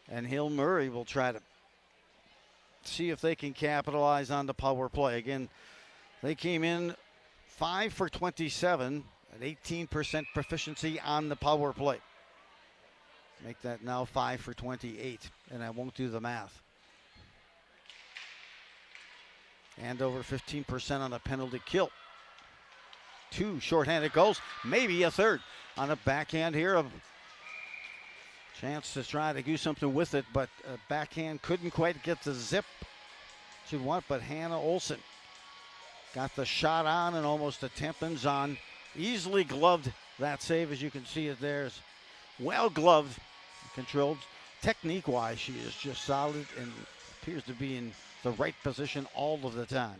And Hill Murray will try to see if they can capitalize on the power play. Again, they came in 5 for 27 at 18% proficiency on the power play. Make that now 5 for 28, and I won't do the math. Andover 15% on a penalty kill. 2 shorthanded goals, maybe a third on a backhand here. A chance to try to do something with it, but backhand couldn't quite get the zip she want, but Hannah Olsen got the shot on and almost a Tempens on. Easily gloved that save, as you can see it there. Is well gloved, controlled. Technique-wise, she is just solid and appears to be in the right position all of the time,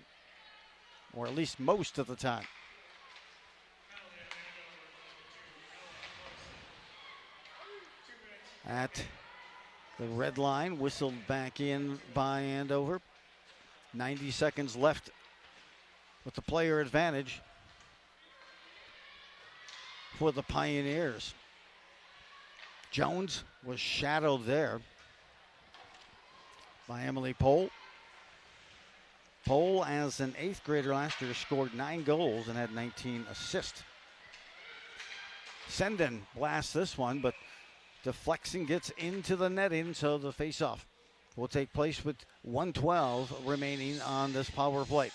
or at least most of the time. At the red line, whistled back in by Andover. 90 seconds left with the player advantage for the Pioneers. Jones was shadowed there by Emily Pohl. Pohl, as an 8th grader last year, scored 9 goals and had 19 assists. Senden blasts this one, but deflection gets into the netting, so the faceoff will take place with 1:12 remaining on this power play.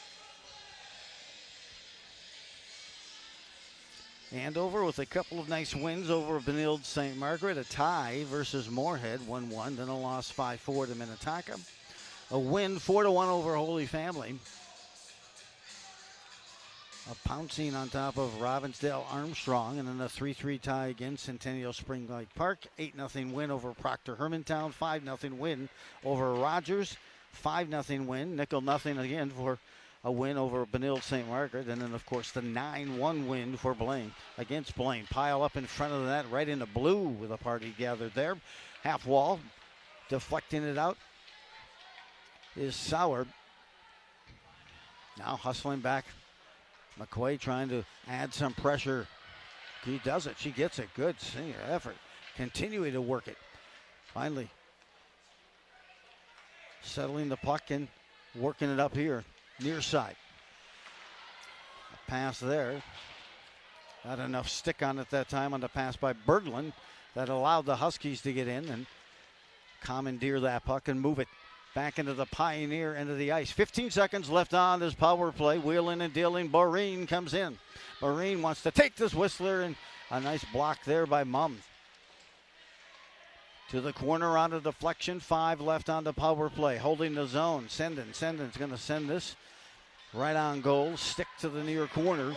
Andover with a couple of nice wins over Benilde St. Margaret, a tie versus Moorhead, 1-1, then a loss 5-4 to Minnetonka. A win 4-1 over Holy Family. A pouncing on top of Robbinsdale Armstrong, and then a 3-3 tie against Centennial Spring Lake Park. 8-0 win over Proctor Hermantown. 5-0 win over Rogers. 5-0 win. Nickel nothing again for a win over Benilde St. Margaret. And then, of course, the 9-1 win for Blaine against Blaine. Pile up in front of that, right into blue with a party gathered there. Half wall, deflecting it out is Sauer. Now hustling back. McQuaid trying to add some pressure. He does it. She gets it. Good senior effort. Continuing to work it. Finally settling the puck and working it up here near side. A pass there. Not enough stick on it that time on the pass by Berglund that allowed the Huskies to get in and commandeer that puck and move it back into the Pioneer end of the ice. 15 seconds left on this power play. Wheeling and dealing. Boreen comes in. Boreen wants to take this Whistler, and a nice block there by Mum. To the corner on a deflection. 5 left on the power play. Holding the zone. Senden's going to send this right on goal. Stick to the near corner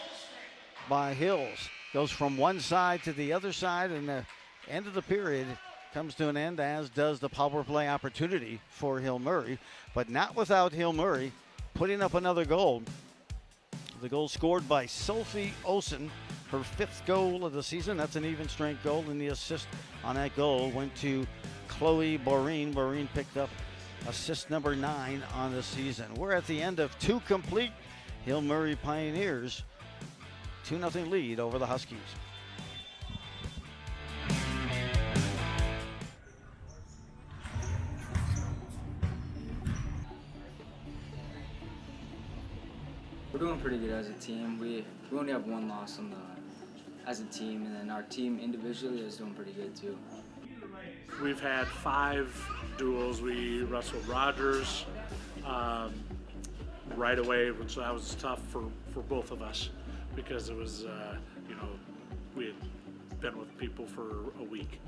by Hills. Goes from one side to the other side, and the end of the period comes to an end, as does the power play opportunity for Hill Murray, but not without Hill Murray putting up another goal. The goal scored by Sophie Olsen, her 5th goal of the season. That's an even strength goal, and the assist on that goal went to Chloe Boreen. Boreen picked up assist number 9 on the season. We're at the end of 2 complete Hill Murray Pioneers. 2-0 lead over the Huskies. We're doing pretty good as a team. We only have 1 loss as a team, and then our team individually is doing pretty good too. We've had 5 duels. We wrestled Rogers right away, which that was tough for both of us because it was, we had been with people for a week.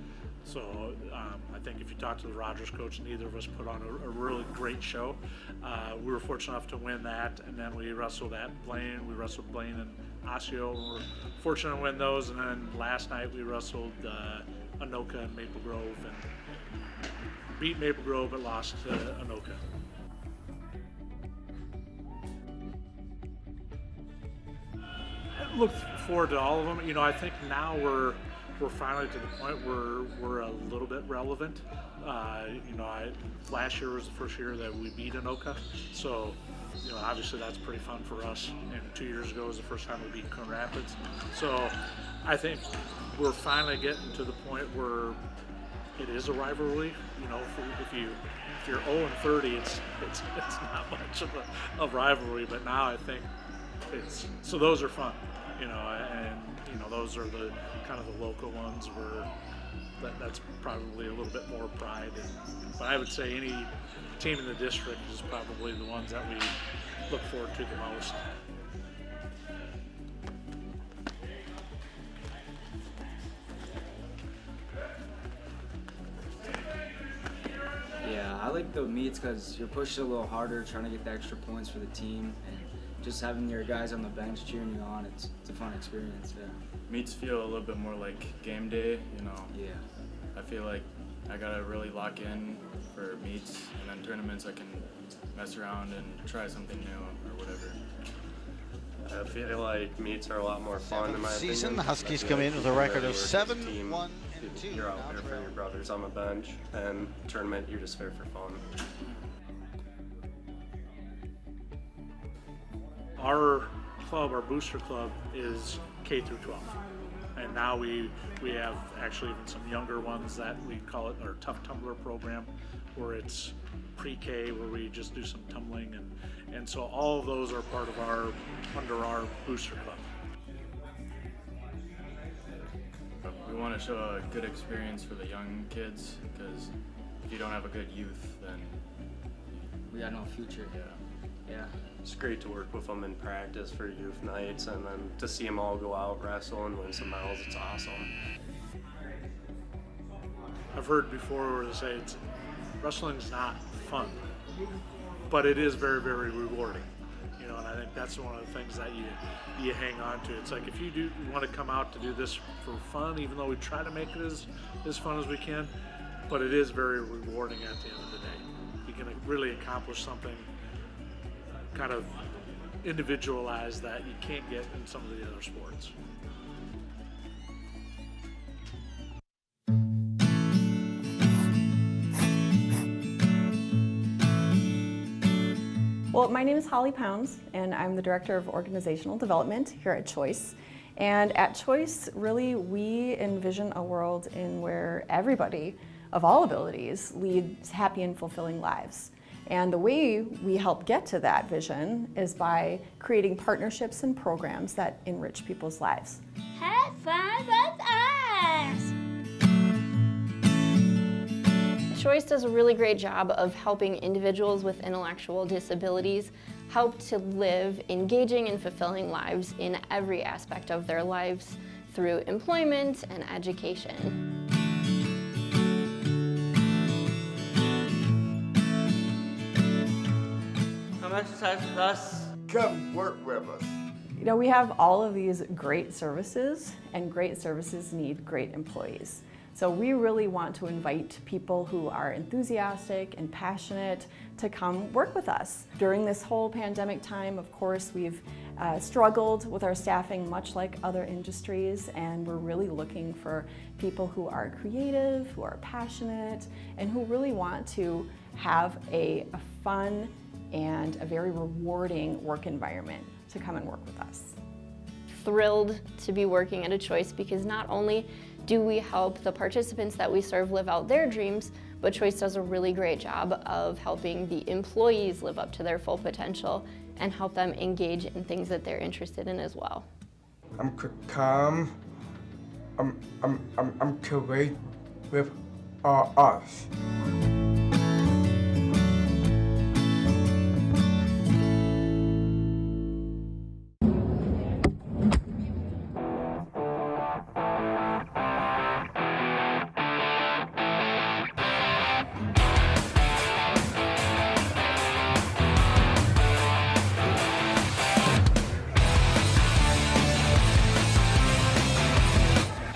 So I think if you talk to the Rogers coach, neither of us put on a really great show. We were fortunate enough to win that, and then we wrestled at Blaine. We wrestled Blaine and Osseo. We were fortunate to win those, and then last night we wrestled Anoka and Maple Grove, and beat Maple Grove but lost to Anoka. I look forward to all of them. You know, I think now we're finally to the point where we're a little bit relevant. Last year was the first year that we beat Anoka, so obviously that's pretty fun for us. And 2 years ago was the first time we beat Coon Rapids. So I think we're finally getting to the point where it is a rivalry. If you're 0-30, it's not much of a rivalry. But now I think so those are fun. And those are the kind of the local ones where that's probably a little bit more pride. But I would say any team in the district is probably the ones that we look forward to the most. Yeah, I like the meets because you're pushed a little harder, trying to get the extra points for the team, and just having your guys on the bench cheering you on, it's a fun experience. Yeah. Meets feel a little bit more like game day, Yeah. I feel like I gotta really lock in for meets, and then tournaments I can mess around and try something new or whatever. I feel like meets are a lot more fun in my Season, opinion. the Huskies I feel come like in we with a can record really of work as a 7, team. 1, and 2. You're out there for your brothers on the bench, and tournament you're just there for fun. Our club, our booster club, is K through 12, and now we have actually even some younger ones that we call it our Tough Tumbler program, where it's pre-K, where we just do some tumbling, and so all of those are part of under our booster club. We want to show a good experience for the young kids, because if you don't have a good youth, then we got no future. Yeah. It's great to work with them in practice for youth nights, and then to see them all go out, wrestle, and win some medals. It's awesome. I've heard before where they say wrestling's not fun, but it is very, very rewarding. And I think that's one of the things that you hang on to. It's like if you want to come out to do this for fun, even though we try to make it as fun as we can, but it is very rewarding at the end of the day. You can really accomplish something kind of individualized that you can't get in some of the other sports. Well, my name is Holly Pounds, and I'm the Director of Organizational Development here at Choice. And at Choice, really, we envision a world in where everybody of all abilities leads happy and fulfilling lives. And the way we help get to that vision is by creating partnerships and programs that enrich people's lives. Have fun with us! Choice does a really great job of helping individuals with intellectual disabilities help to live engaging and fulfilling lives in every aspect of their lives through employment and education. Come exercise with us. Come work with us. We have all of these great services, and great services need great employees. So we really want to invite people who are enthusiastic and passionate to come work with us. During this whole pandemic time, of course, we've struggled with our staffing much like other industries, and we're really looking for people who are creative, who are passionate, and who really want to have a fun and a very rewarding work environment to come and work with us. Thrilled to be working at A Choice because not only do we help the participants that we serve live out their dreams, but Choice does a really great job of helping the employees live up to their full potential and help them engage in things that they're interested in as well. I'm calm. I'm great with us.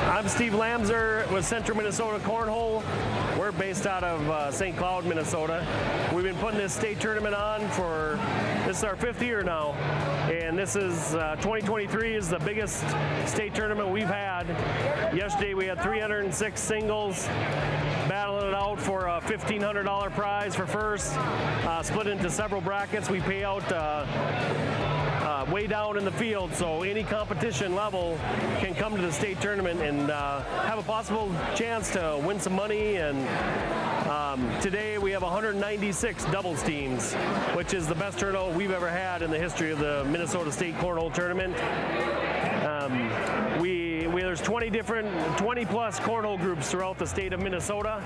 I'm Steve Lamser with Central Minnesota Cornhole. We're based out of St. Cloud, Minnesota. We've been putting this state tournament on this is our 5th year now. And this is, 2023 is the biggest state tournament we've had. Yesterday we had 306 singles, battling it out for a $1,500 prize for first, split into several brackets. We pay out way down in the field, so any competition level can come to the state tournament and have a possible chance to win some money. And today we have 196 doubles teams, which is the best turnout we've ever had in the history of the Minnesota State Cornhole Tournament. There's 20 plus cornhole groups throughout the state of Minnesota,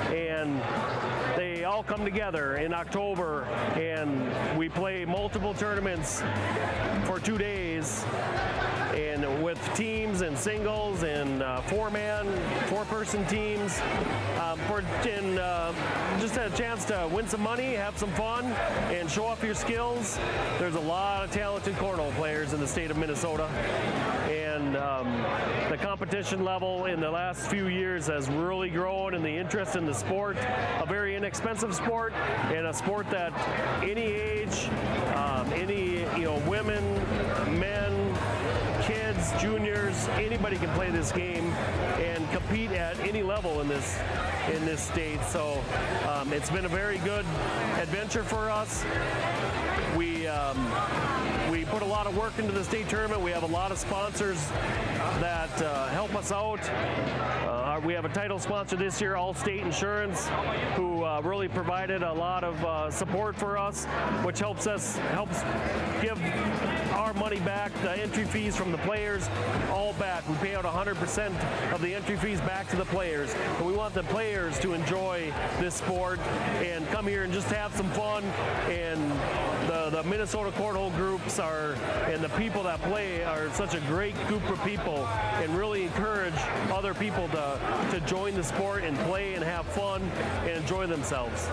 and they all come together in October, and we play multiple tournaments for 2 days, and with teams and singles and four-person teams, just a chance to win some money, have some fun, and show off your skills. There's a lot of talented cornhole players in the state of Minnesota, and the competition level in the last few years has really grown, and the interest in the sport, a very inexpensive sport, and a sport that any age, women, men, kids, juniors, anybody can play this game and compete at any level in this state. So it's been a very good adventure for us. We put a lot of work into the state tournament. We have a lot of sponsors that help us out. We have a title sponsor this year, Allstate Insurance, who really provided a lot of support for us, which helps give our money back, the entry fees from the players, all back. We pay out 100% of the entry fees back to the players. And we want the players to enjoy this sport and come here and just have some fun. And the Minnesota Cornhole groups and the people that play are such a great group of people, and really encourage other people to join the sport and play and have fun and enjoy themselves.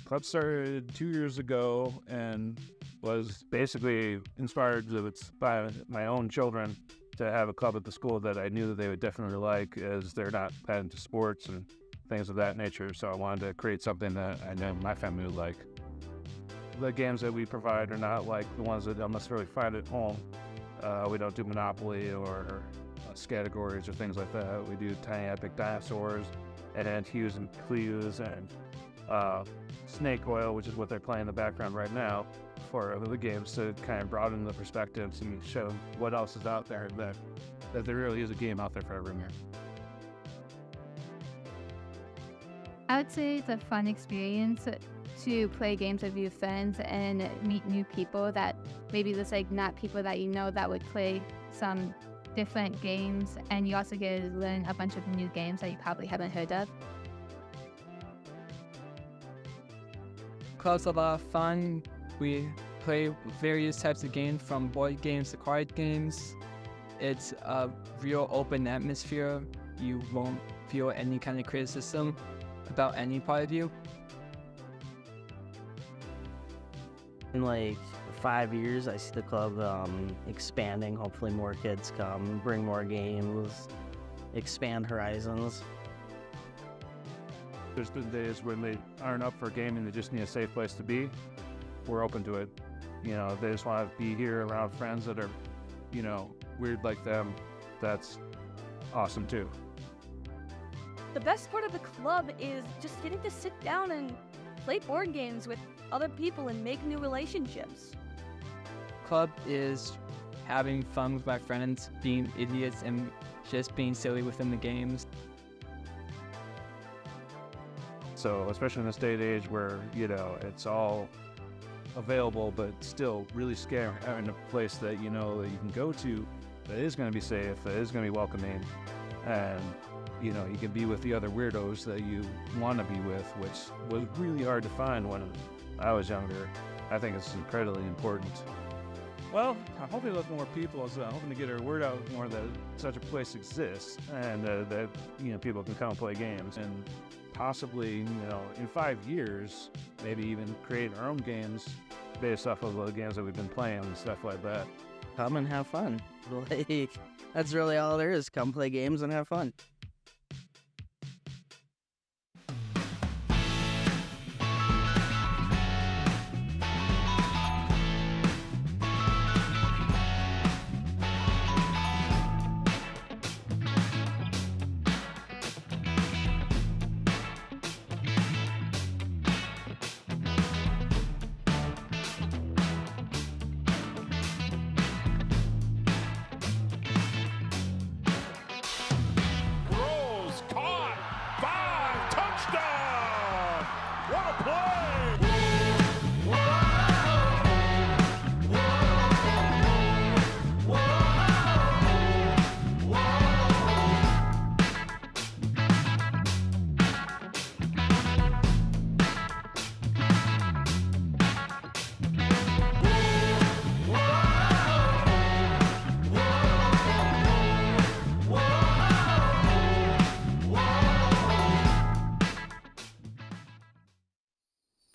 Club started 2 years ago and was basically inspired by my own children to have a club at the school that I knew that they would definitely like, as they're not that into sports and things of that nature. So I wanted to create something that I know my family would like. The games that we provide are not like the ones that they'll necessarily find at home. We don't do Monopoly or categories or things like that. We do Tiny Epic Dinosaurs, and Hughes and Clews and Snake Oil, which is what they're playing in the background right now for the games, to kind of broaden the perspectives and show what else is out there, that there really is a game out there for everyone. I would say it's a fun experience to play games with your friends and meet new people that maybe just like not people that you know that would play some different games, and you also get to learn a bunch of new games that you probably haven't heard of. Club's a lot of fun. We play various types of games, from board games to card games. It's a real open atmosphere. You won't feel any kind of criticism about any part of you. In like 5 years, I see the club expanding. Hopefully more kids come, bring more games, expand horizons. There's been days when they aren't up for gaming, they just need a safe place to be. We're open to it. You know, they just want to be here around friends that are, you know, weird like them. That's awesome too. The best part of the club is just getting to sit down and play board games with other people and make new relationships. Club is having fun with my friends, being idiots and just being silly within the games. So especially in this day and age where, you know, it's all available, but still really scary having a place that you know that you can go to that is going to be safe, that is going to be welcoming, and you know, you can be with the other weirdos that you want to be with, which was really hard to find when I was younger. I think it's incredibly important. Well, I'm hoping that more people is hoping to get our word out more that such a place exists, and that, you know, people can come and play games, and possibly, you know, in 5 years, maybe even create our own games based off of the games that we've been playing and stuff like that. Come and have fun. Like, that's really all there is. Come play games and have fun.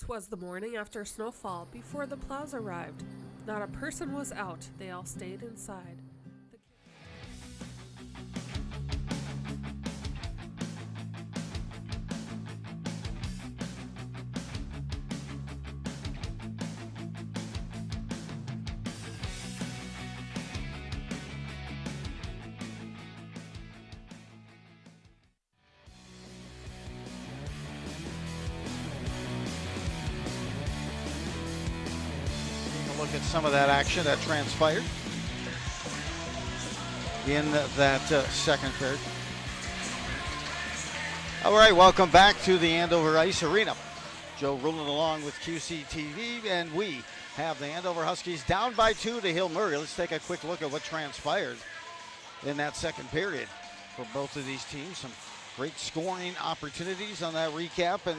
Was the morning after snowfall before the plows arrived. Not a person was out, they all stayed inside. Look at some of that action that transpired in that second period. All right, welcome back to the Andover Ice Arena. Joe Rulon along with QCTV, and we have the Andover Huskies down by 2 to Hill Murray. Let's take a quick look at what transpired in that second period for both of these teams. Some great scoring opportunities on that recap, and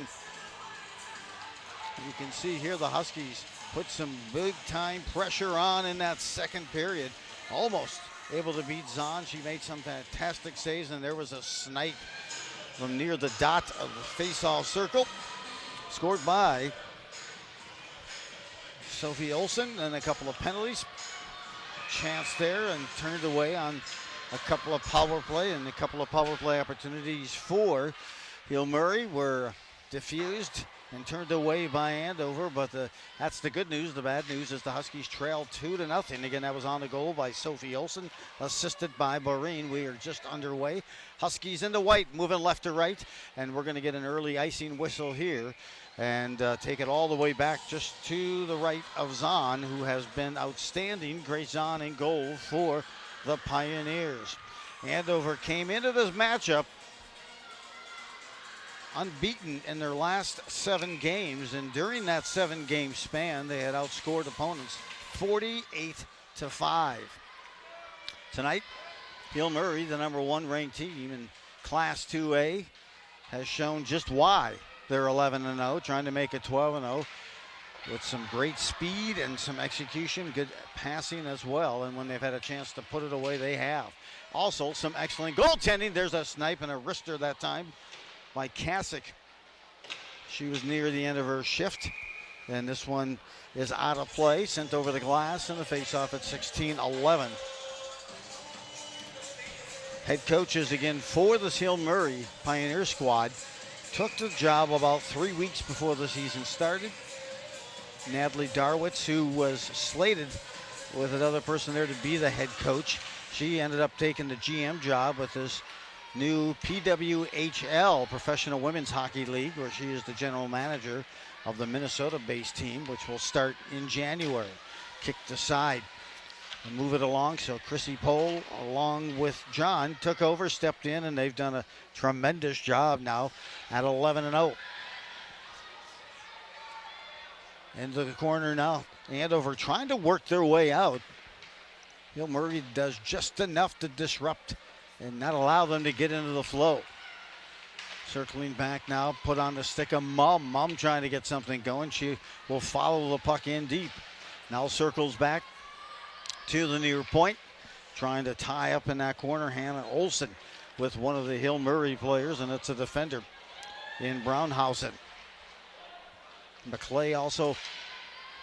you can see here the Huskies put some big-time pressure on in that second period. Almost able to beat Zahn. She made some fantastic saves, and there was a snipe from near the dot of the face-off circle. Scored by Sophie Olsen, and a couple of penalties. Chance there, and turned away on a couple of power play, and a couple of power play opportunities for Hill Murray were diffused and turned away by Andover, but that's the good news. The bad news is the Huskies trail 2-0. Again, that was on the goal by Sophie Olsen, assisted by Boreen. We are just underway. Huskies in the white, moving left to right, and we're going to get an early icing whistle here and take it all the way back just to the right of Zahn, who has been outstanding. Grace Zahn in goal for the Pioneers. Andover came into this matchup unbeaten in their last 7 games, and during that 7-game span, they had outscored opponents 48-5. Tonight, Hill Murray, the number 1 ranked team in Class 2A, has shown just why they're 11-0, trying to make it 12-0 with some great speed and some execution, good passing as well, and when they've had a chance to put it away, they have. Also, some excellent goaltending. There's a snipe and a wrister that time by Kasich. She was near the end of her shift, and this one is out of play, sent over the glass, and the face-off at 16-11. Head coaches again for the Hill Murray Pioneer squad took the job about 3 weeks before the season started. Natalie Darwitz, who was slated with another person there to be the head coach, she ended up taking the GM job with this new PWHL, Professional Women's Hockey League, where she is the general manager of the Minnesota-based team, which will start in January. Kicked aside and move it along. So Chrissy Pohl, along with John, took over, stepped in, and they've done a tremendous job now at 11-0. Into the corner now. Andover trying to work their way out. Hill Murray does just enough to disrupt and not allow them to get into the flow. Circling back now, put on the stick of Mum. Mum trying to get something going. She will follow the puck in deep. Now circles back to the near point. Trying to tie up in that corner, Hannah Olsen with one of the Hill Murray players, and it's a defender in Brownhausen. McClay also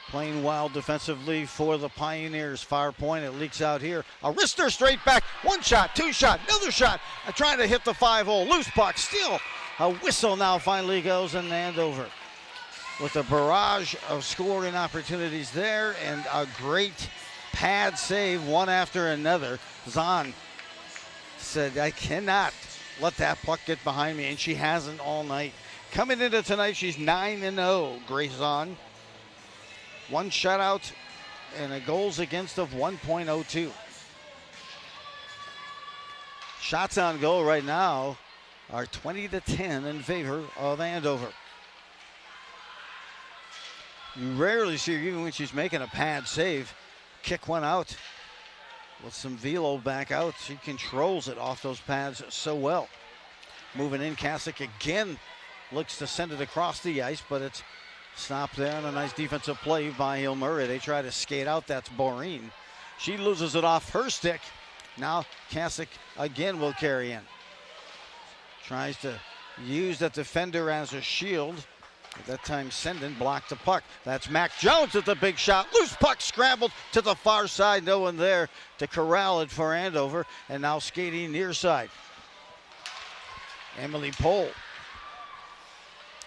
playing well defensively for the Pioneers. Far point, it leaks out here. A wrister straight back. One shot, two shot, another shot. Trying to hit the 5-hole. Loose puck, still a whistle now finally goes in Andover. With a barrage of scoring opportunities there and a great pad save, one after another. Zahn said, I cannot let that puck get behind me, and she hasn't all night. Coming into tonight, she's 9-0, Grace Zahn. 1 shutout and a goals against of 1.02. Shots on goal right now are 20-10 in favor of Andover. You rarely see her, even when she's making a pad save, kick one out with some velo back out. She controls it off those pads so well. Moving in, Kasich again looks to send it across the ice, but it's stopped there, and a nice defensive play by Hill Murray. They try to skate out. That's Boreen. She loses it off her stick. Now Kasich again will carry in. Tries to use that defender as a shield. At that time, Senden blocked the puck. That's Mac Jones at the big shot. Loose puck scrambled to the far side. No one there to corral it for Andover. And now skating near side. Emily Pohl.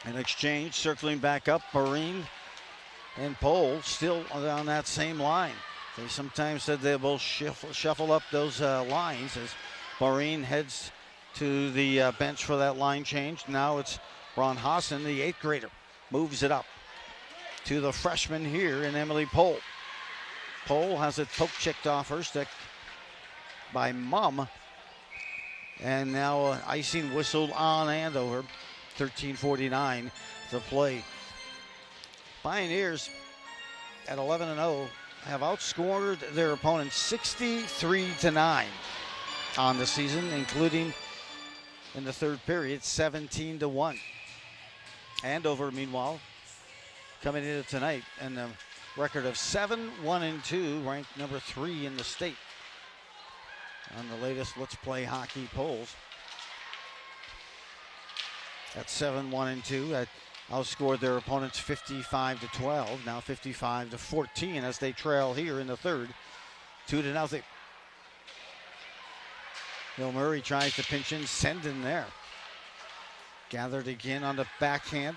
An exchange, circling back up. Boreen and Pohl still on that same line. They sometimes said they both shuffle up those lines as Boreen heads to the bench for that line change. Now it's Ron Hassan, the 8th grader, moves it up to the freshman here in Emily Pohl. Pohl has it poke checked off her stick by Mum. And now icing whistle on Andover. 13:49 to play. Pioneers at 11-0 have outscored their opponents 63-9 on the season, including in the third period 17-1. Andover, meanwhile, coming into tonight and a record of 7-1-2, ranked number 3 in the state on the latest Let's Play Hockey polls. At 7-1-2, that outscored their opponents 55-12, now 55-14 as they trail here in the third, 2-0. Hill Murray tries to pinch in, send in there. Gathered again on the backhand.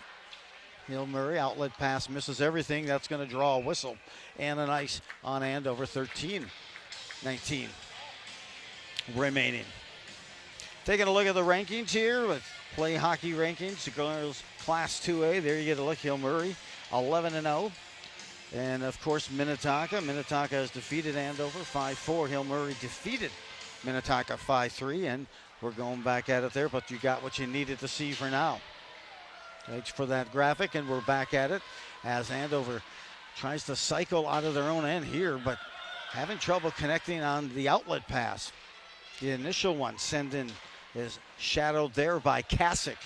Hill Murray, outlet pass, misses everything. That's going to draw a whistle and an ice on Andover. 13-19 remaining. Taking a look at the rankings here with Play Hockey rankings. The girls Class 2A. There you get a look. Hill Murray 11-0. And of course Minnetonka. Minnetonka has defeated Andover 5-4. Hill Murray defeated Minnetonka 5-3. And we're going back at it there, but you got what you needed to see for now. Thanks for that graphic, and we're back at it as Andover tries to cycle out of their own end here, but having trouble connecting on the outlet pass. The initial one send in is shadowed there by Kasich.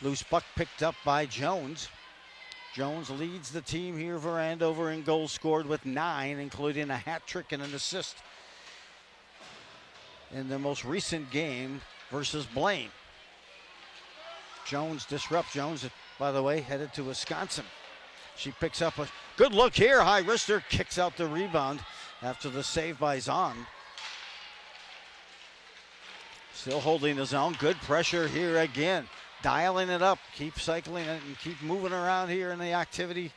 Loose puck picked up by Jones. Jones leads the team here for Andover in goals scored with 9, including a hat trick and an assist in their most recent game versus Blaine. Jones disrupts. Jones, by the way, headed to Wisconsin. She picks up a good look here. High wrister kicks out the rebound after the save by Zahn. Still holding his own. Good pressure here again. Dialing it up. Keep cycling it and keep moving around here in the activity.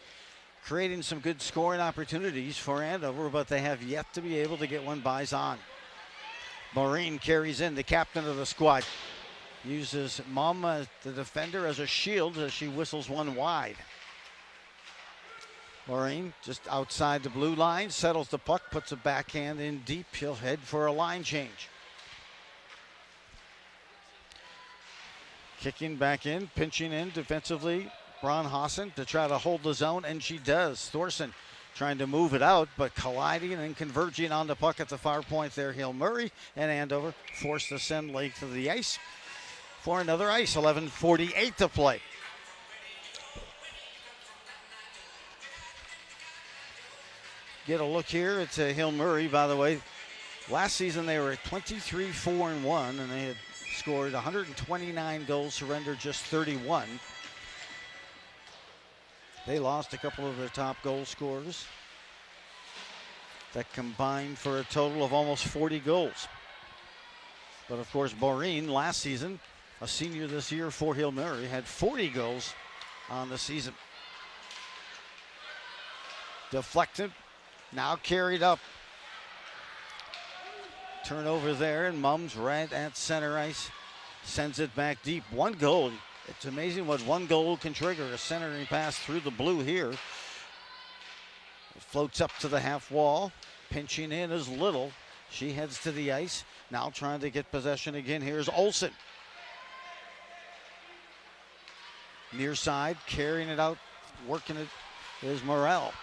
Creating some good scoring opportunities for Andover, but they have yet to be able to get one by Zahn. Maureen carries in, the captain of the squad. Uses Mom, the defender, as a shield as she whistles one wide. Maureen just outside the blue line, settles the puck, puts a backhand in deep. She'll head for a line change. Kicking back in, pinching in defensively. Braunhausen to try to hold the zone, and she does. Thorson trying to move it out, but colliding and converging on the puck at the far point there. Hill Murray and Andover forced to send Lake to the ice for another ice. 11:48 to play. Get a look here at Hill Murray, by the way. Last season they were at 23-4-1, and they had scored 129 goals, surrendered just 31. They lost a couple of their top goal scorers that combined for a total of almost 40 goals. But of course, Maureen last season, a senior this year for Hill Murray, had 40 goals on the season. Deflected, now carried up. Turnover there, and Mums right at center ice sends it back deep. One goal. It's amazing what one goal can trigger. A centering pass through the blue here. It floats up to the half wall. Pinching in is Little. She heads to the ice. Now trying to get possession again. Here's Olsen. Near side, carrying it out, working it is Morrell.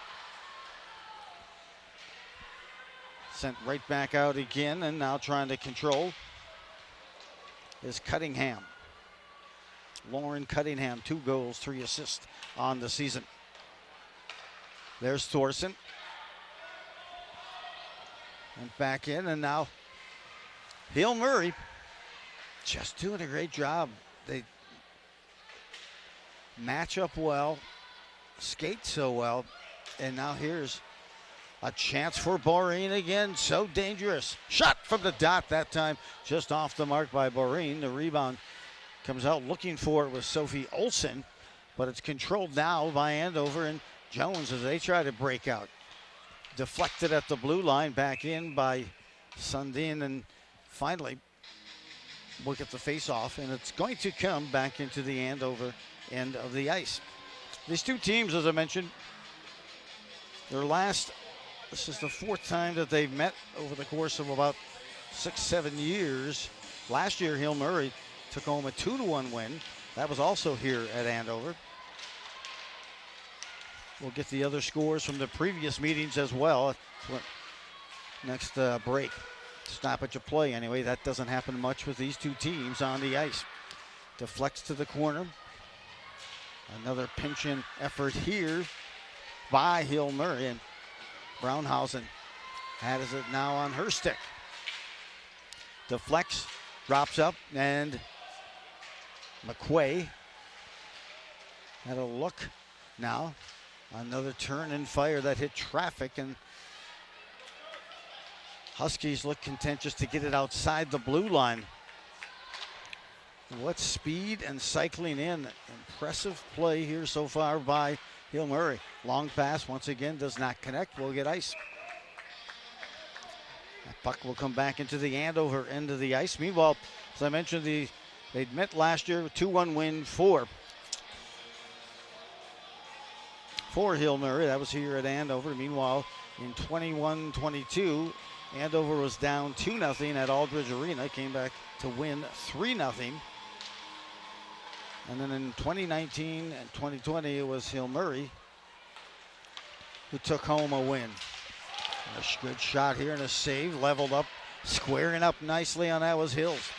Sent right back out again, and now trying to control is Cunningham. Lauren Cunningham, 2 goals, 3 assists on the season. There's Thorson. And back in, and now Hill Murray just doing a great job. They match up well, skate so well, and now here's a chance for Boreen again. So dangerous. Shot from the dot that time, just off the mark by Boreen. The rebound comes out looking for it with Sophie Olsen, but it's controlled now by Andover and Jones as they try to break out. Deflected at the blue line, back in by Sundin, and finally look at the face-off, and it's going to come back into the Andover end of the ice. These two teams, as I mentioned, this is the 4th time that they've met over the course of about 6-7 years. Last year, Hill Murray took home a 2-1 win. That was also here at Andover. We'll get the other scores from the previous meetings as well. Next break. Stoppage of play anyway. That doesn't happen much with these two teams on the ice. Deflects to the corner. Another pinch-in effort here by Hill Murray. And Braunhausen has it now on her stick. Deflects, drops up, and McQuay had a look now. Another turn and fire that hit traffic, and Huskies look contentious to get it outside the blue line. What speed and cycling in. Impressive play here so far by Hill Murray. Long pass once again does not connect. We'll get ice. That puck will come back into the Andover end of the ice. Meanwhile, as I mentioned, they'd met last year, 2-1 win for Hill Murray. That was here at Andover. Meanwhile, in 21-22, Andover was down 2-0 at Aldridge Arena. Came back to win 3-0. And then in 2019 and 2020, it was Hill Murray who took home a win. A good shot here and a save, leveled up, squaring up nicely on that was Hills.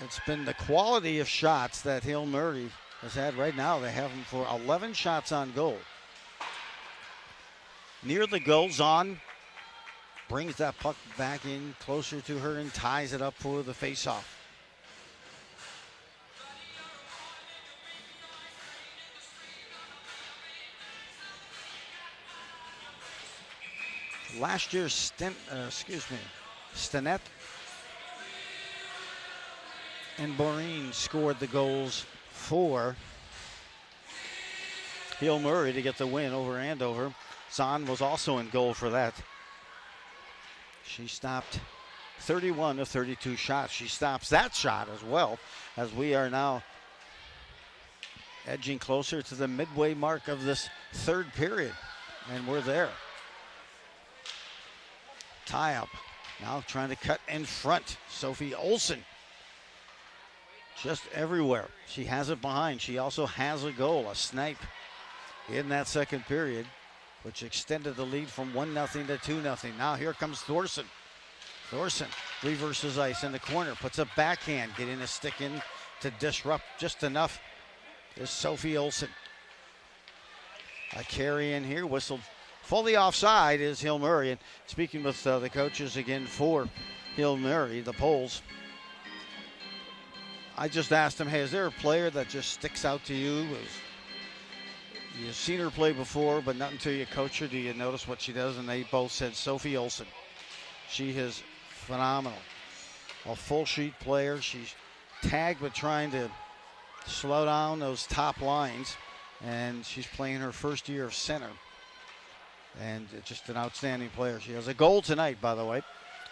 It's been the quality of shots that Hill Murray has had right now. They have him for 11 shots on goal. Near the goal, Zahn brings that puck back in closer to her and ties it up for the faceoff. Last year, Stinnett and Boreen scored the goals for Hill Murray to get the win over Andover. Zahn was also in goal for that. She stopped 31 of 32 shots. She stops that shot as well, as we are now edging closer to the midway mark of this third period, and we're there. Tie up. Now trying to cut in front. Sophie Olsen. Just everywhere. She has it behind. She also has a goal, a snipe in that second period, which extended the lead from 1-0 to 2-0. Now here comes Thorson. Thorson reverses ice in the corner, puts a backhand, getting a stick in to disrupt just enough. There's Sophie Olsen. A carry in here, whistled. Fully offside is Hill Murray. And speaking with the coaches again for Hill Murray, the Poles, I just asked him, hey, is there a player that just sticks out to you? You've seen her play before, but not until you coach her do you notice what she does. And they both said Sophie Olsen. She is phenomenal. A full sheet player. She's tagged with trying to slow down those top lines. And she's playing her first year of center. And just an outstanding player. She has a goal tonight, by the way,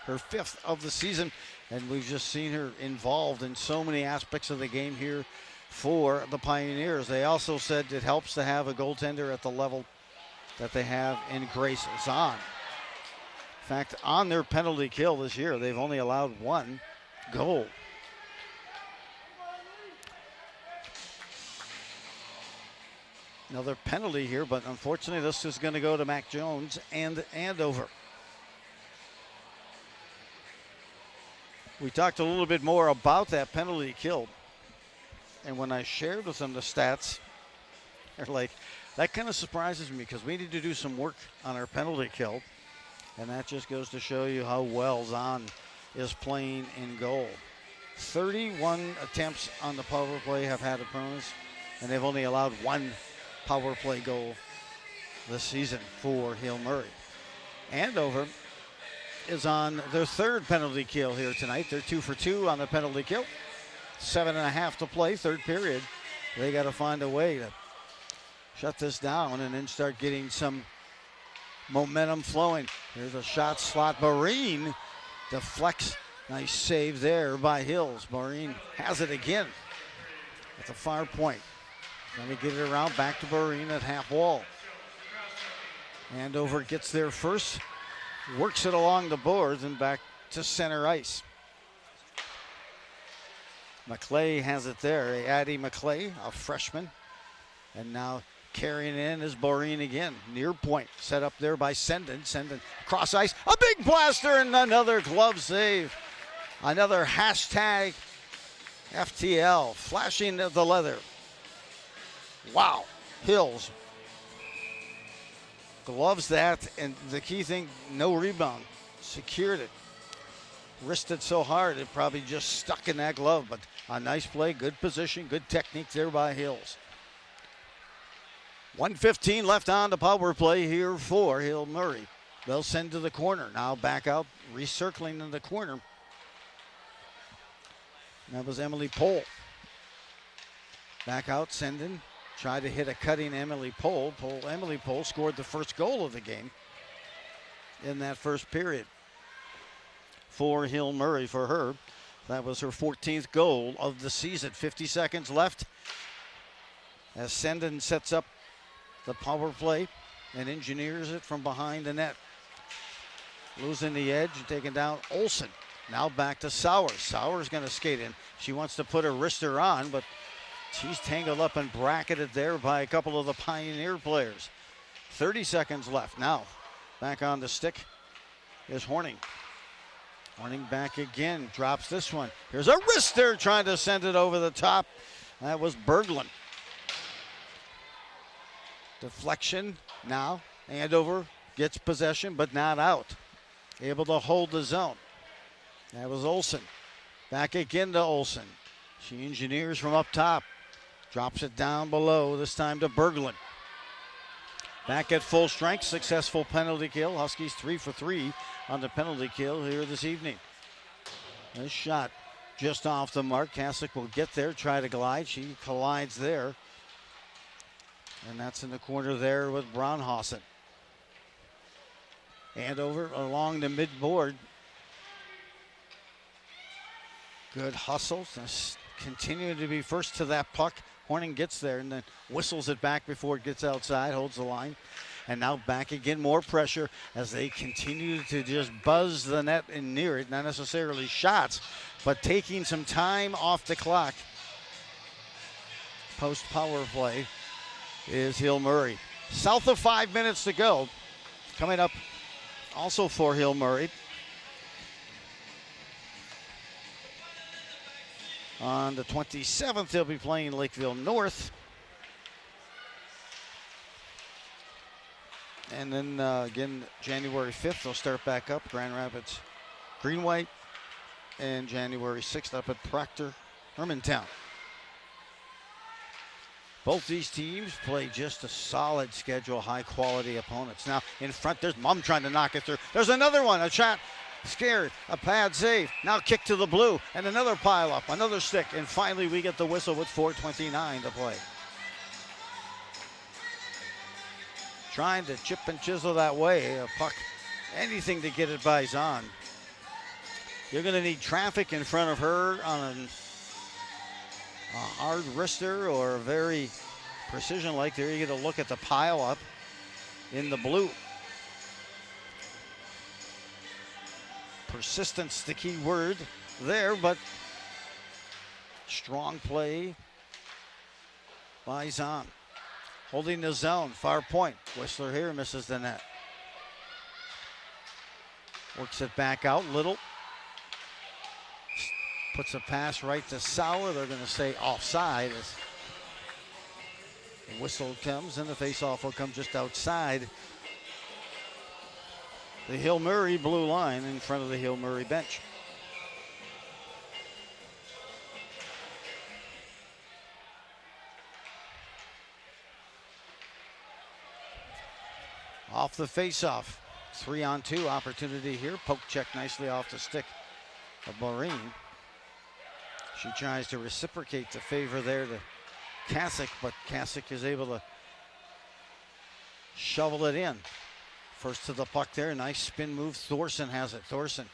her 5th of the season, and we've just seen her involved in so many aspects of the game here for the Pioneers. They also said it helps to have a goaltender at the level that they have in Grace Zahn. In fact, on their penalty kill this year, they've only allowed 1 goal. Another penalty here, but unfortunately this is going to go to Mac Jones and Andover. We talked a little bit more about that penalty kill. And when I shared with them the stats, they're like, that kind of surprises me because we need to do some work on our penalty kill. And that just goes to show you how well Zahn is playing in goal. 31 attempts on the power play have had opponents, and they've only allowed 1 power play goal this season for Hill Murray. Andover is on their 3rd penalty kill here tonight. They're 2 for 2 on the penalty kill. 7.5 to play, 3rd period. They got to find a way to shut this down and then start getting some momentum flowing. Here's a shot slot. Boreen deflects. Nice save there by Hills. Boreen has it again at the far point. Let me get it around back to Boreen at half wall. Andover gets there first, works it along the boards and back to center ice. McClay has it there. Addie McClay, a freshman. And now carrying in is Boreen again. Near point, set up there by Sendon. Sendon cross ice, a big blaster and another glove save. Another hashtag FTL, flashing the leather. Wow, Hills gloves that, and the key thing, no rebound. Secured it. Wristed so hard, it probably just stuck in that glove, but a nice play, good position, good technique there by Hills. 1:15 left on the power play here for Hill Murray. They'll send to the corner. Now back out, recircling in the corner. That was Emily Pohl. Back out, sending. Tried to hit a cutting Emily Pohl. Emily Pohl scored the first goal of the game in that first period for Hill Murray. For her, that was her 14th goal of the season. 50 seconds left as Senden sets up the power play and engineers it from behind the net. Losing the edge and taking down Olsen. Now back to Sowers. Sowers going to skate in. She wants to put her wrister on, but she's tangled up and bracketed there by a couple of the Pioneer players. 30 seconds left. Now back on the stick is Horning. Horning back again, drops this one. Here's a wrister trying to send it over the top. That was Berglund. Deflection now. Andover gets possession, but not out. Able to hold the zone. That was Olsen. Back again to Olsen. She engineers from up top. Drops it down below, this time to Berglund. Back at full strength, successful penalty kill. Huskies 3 for 3 on the penalty kill here this evening. This shot just off the mark. Kasich will get there, try to glide. She collides there. And that's in the corner there with Braunhausen. Andover along the midboard. Good hustle. Continuing to be first to that puck. Horning gets there and then whistles it back before it gets outside, holds the line. And now back again, more pressure as they continue to just buzz the net and near it. Not necessarily shots, but taking some time off the clock. Post power play is Hill Murray. South of 5 minutes to go. Coming up also for Hill Murray. On the 27th, they'll be playing Lakeville North. And then again, January 5th, they'll start back up. Grand Rapids Green White. And January 6th up at Proctor Hermantown. Both these teams play just a solid schedule, high-quality opponents. Now, in front, there's Mumm trying to knock it through. There's another one, a shot, scared, a pad save. Now kick to the blue, and another pile-up, another stick, and finally we get the whistle with 4:29 to play. Trying to chip and chisel that way, a puck, anything to get it by Zahn. You're going to need traffic in front of her on a hard wrister or a very precision-like. There you get a look at the pile-up in the blue. Persistence, the key word there, but strong play by Zahn. Holding the zone, far point. Whistler here misses the net. Works it back out, Little. Puts a pass right to Sauer. They're going to say offside as the whistle comes, and the faceoff will come just outside the Hill Murray blue line in front of the Hill Murray bench. Off the faceoff, 3-on-2 opportunity here. Poke check nicely off the stick of Maureen. She tries to reciprocate the favor there to Kasich, but Kasich is able to shovel it in. First to the puck there, nice spin move. Thorson has it. Thorson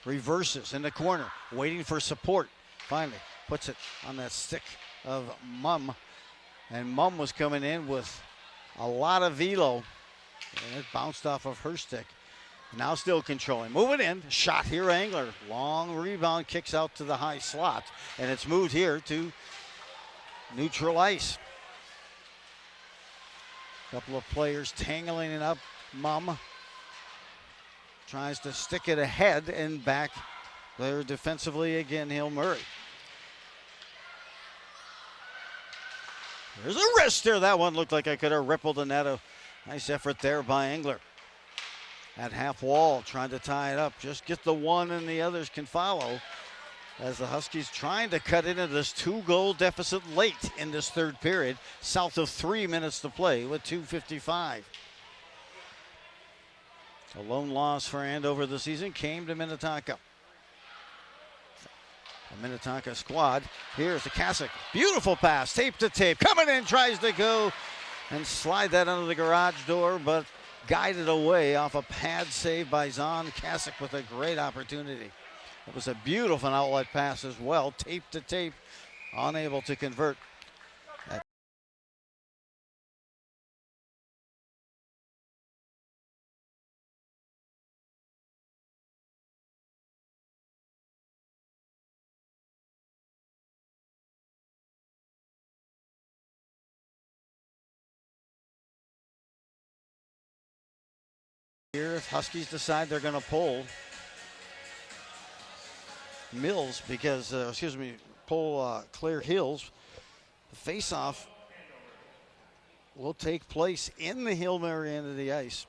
reverses in the corner, waiting for support. Finally puts it on that stick of Mumm. And Mumm was coming in with a lot of velo, and it bounced off of her stick. Now still controlling. Move it in. Shot here, Angler. Long rebound, kicks out to the high slot. And it's moved here to neutral ice. Couple of players tangling it up. Mumm tries to stick it ahead and back there defensively again, Hill Murray. There's a wrister. That one looked like I could have rippled the net. A nice effort there by Engler. At half wall, trying to tie it up. Just get the one and the others can follow. As the Huskies trying to cut into this 2-goal deficit late in this third period. South of 3 minutes to play with 2:55. A lone loss for Andover this season came to Minnetonka. The Minnetonka squad. Here's the Kasich. Beautiful pass, tape to tape. Coming in, tries to go and slide that under the garage door, but guided away off a pad save by Zahn. Kasich with a great opportunity. It was a beautiful outlet pass as well. Tape to tape, unable to convert. Here, if Huskies decide they're going to pull Mills because, pull Clear Hills, the face-off will take place in the Hill-Murray end of the ice.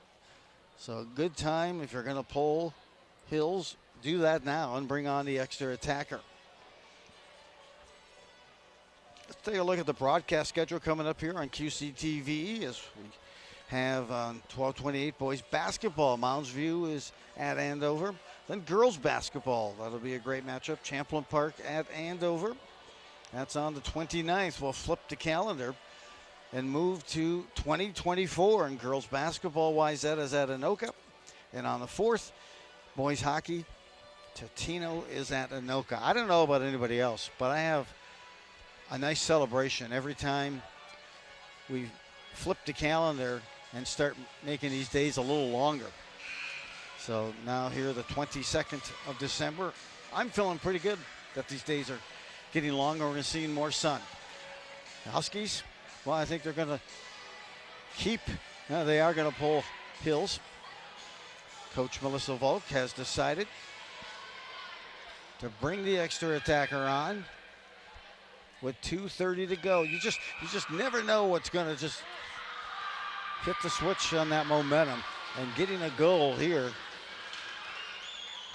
So a good time if you're going to pull Hills, do that now and bring on the extra attacker. Let's take a look at the broadcast schedule coming up here on QCTV as we have 12:28 boys basketball. Mounds View is at Andover. Then girls basketball. That'll be a great matchup. Champlain Park at Andover. That's on the 29th. We'll flip the calendar and move to 2024. And girls basketball, Wayzata is at Anoka. And on the 4th, boys hockey, Totino is at Anoka. I don't know about anybody else, but I have a nice celebration every time we flip the calendar and start making these days a little longer. So now here, the 22nd of December, I'm feeling pretty good that these days are getting longer. We're going to see more sun. The Huskies, well, I think they're going to they are going to pull Hills. Coach Melissa Volk has decided to bring the extra attacker on with 2:30 to go. You just never know what's going to just hit the switch on that momentum, and getting a goal here.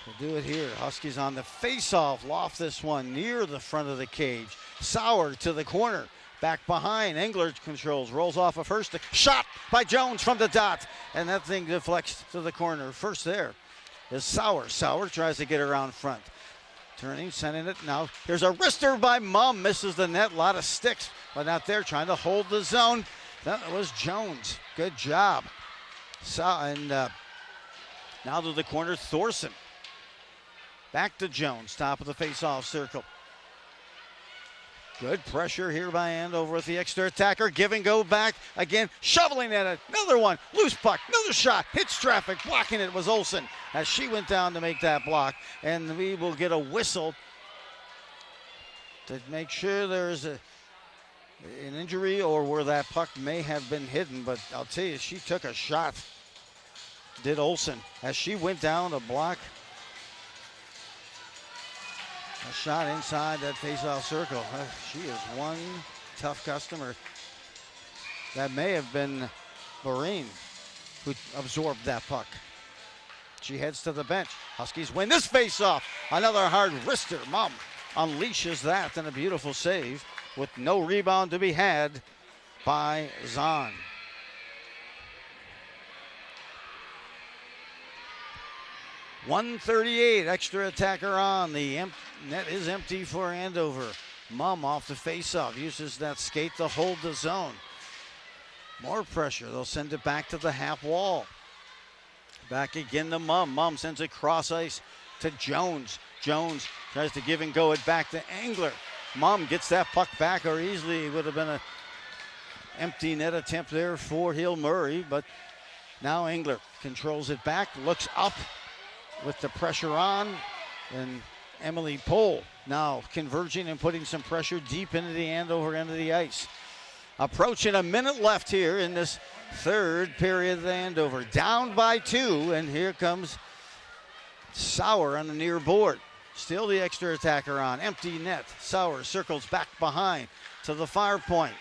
We'll do it here. Huskies on the face-off, loft this one near the front of the cage. Sauer to the corner, back behind. Engler controls, rolls off a first shot by Jones from the dot, and that thing deflects to the corner. First there is Sauer. Sauer tries to get around front. Turning, sending it now. Here's a wrister by Mumm, misses the net. A lot of sticks, but out there trying to hold the zone. That was Jones. Good job. Now to the corner, Thorson. Back to Jones, top of the face-off circle. Good pressure here by Andover with the extra attacker. Give and go back again, shoveling at it. Another one, loose puck, another shot, hits traffic. Blocking it was Olsen as she went down to make that block. And we will get a whistle to make sure there's an injury or where that puck may have been hidden. But I'll tell you, she took a shot, did Olsen, as she went down to block a shot inside that face-off circle. She is one tough customer. That may have been Boreen who absorbed that puck. She heads to the bench. Huskies win this face-off. Another hard wrister. Mumm unleashes that, and a beautiful save with no rebound to be had by Zahn. .138 extra attacker on. The net is empty for Andover. Mumm off the face-off, uses that skate to hold the zone. More pressure, they'll send it back to the half wall. Back again to Mumm. Mumm sends it cross ice to Jones. Jones tries to give and go it back to Engler. Mumm gets that puck back, or easily it would have been an empty net attempt there for Hill-Murray, but now Engler controls it back, looks up with the pressure on, and Emily Pohl now converging and putting some pressure deep into the Andover end of the ice. Approaching a minute left here in this third period of Andover. Down by 2, and here comes Sauer on the near board. Still the extra attacker on. Empty net. Sauer circles back behind to the far point.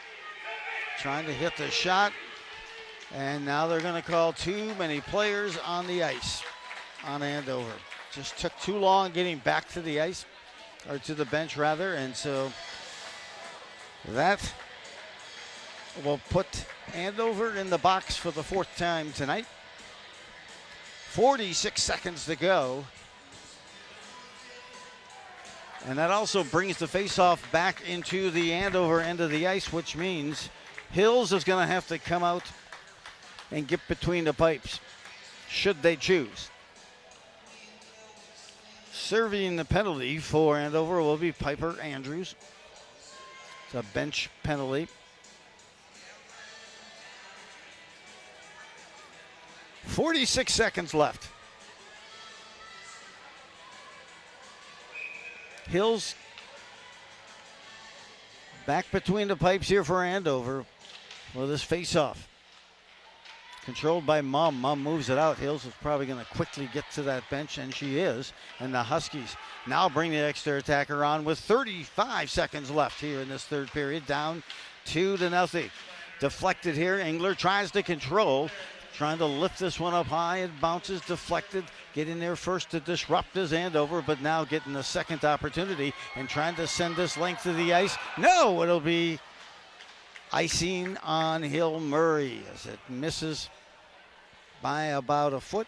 Trying to hit the shot, and now they're going to call too many players on the ice on Andover. Just took too long getting back to the ice, or to the bench rather, and so that will put Andover in the box for the 4th time tonight. 46 seconds to go. And that also brings the faceoff back into the Andover end of the ice, which means Hills is going to have to come out and get between the pipes, should they choose. Serving the penalty for Andover will be Piper Andrews. It's a bench penalty. .46 seconds left. Hills back between the pipes here for Andover with this face-off. Controlled by Mum. Mum moves it out. Hills is probably going to quickly get to that bench, and she is. And the Huskies now bring the extra attacker on with 35 seconds left here in this third period. Down 2-0. Deflected here. Engler tries to control. Trying to lift this one up high. It bounces, deflected. Getting there first to disrupt is Andover, but now getting a second opportunity and trying to send this length to the ice. No, it'll be icing on Hill Murray as it misses by about a foot.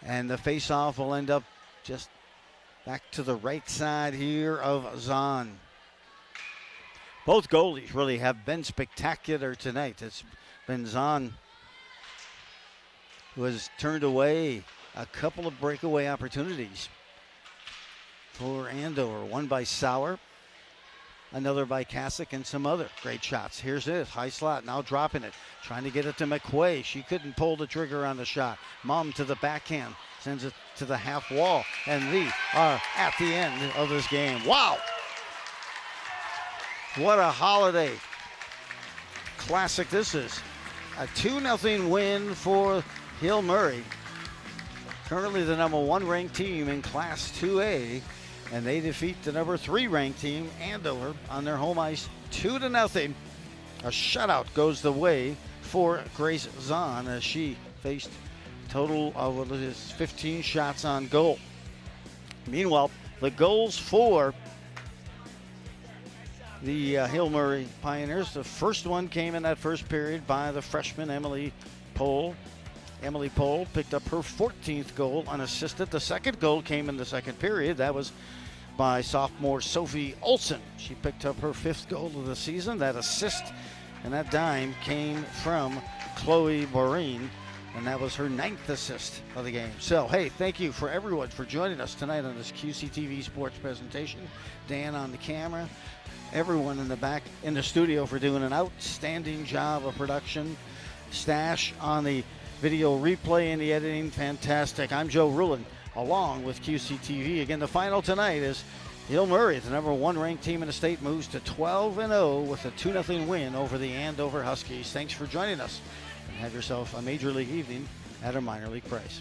And the faceoff will end up just back to the right side here of Zahn. Both goalies really have been spectacular tonight. It's been Zahn who has turned away a couple of breakaway opportunities for Andover. One by Sauer, another by Kasich, and some other great shots. Here's this, high slot, now dropping it. Trying to get it to McQuay. She couldn't pull the trigger on the shot. Mum to the backhand, sends it to the half wall. And we are at the end of this game. Wow! What a holiday classic this is. A 2-0 win for Hill Murray. Currently the number 1 ranked team in Class 2A. And they defeat the number 3 ranked team, Andover, on their home ice 2-0. A shutout goes the way for Grace Zahn as she faced a total of 15 shots on goal. Meanwhile, the goals for the Hill Murray Pioneers, the first one came in that first period by the freshman Emily Pohl. Emily Pohl picked up her 14th goal unassisted. The second goal came in the second period. That was by sophomore Sophie Olsen. She picked up her 5th goal of the season. That assist and that dime came from Chloe Boreen, and that was her 9th assist of the game. So, hey, thank you for everyone for joining us tonight on this QCTV sports presentation. Dan on the camera, everyone in the back in the studio for doing an outstanding job of production. Stash on the video replay and the editing, fantastic. I'm Joe Rulin, along with QCTV. Again, the final tonight is Hill Murray, the number 1 ranked team in the state, moves to 12-0 with a 2-0 win over the Andover Huskies. Thanks for joining us, and have yourself a Major League evening at a minor league price.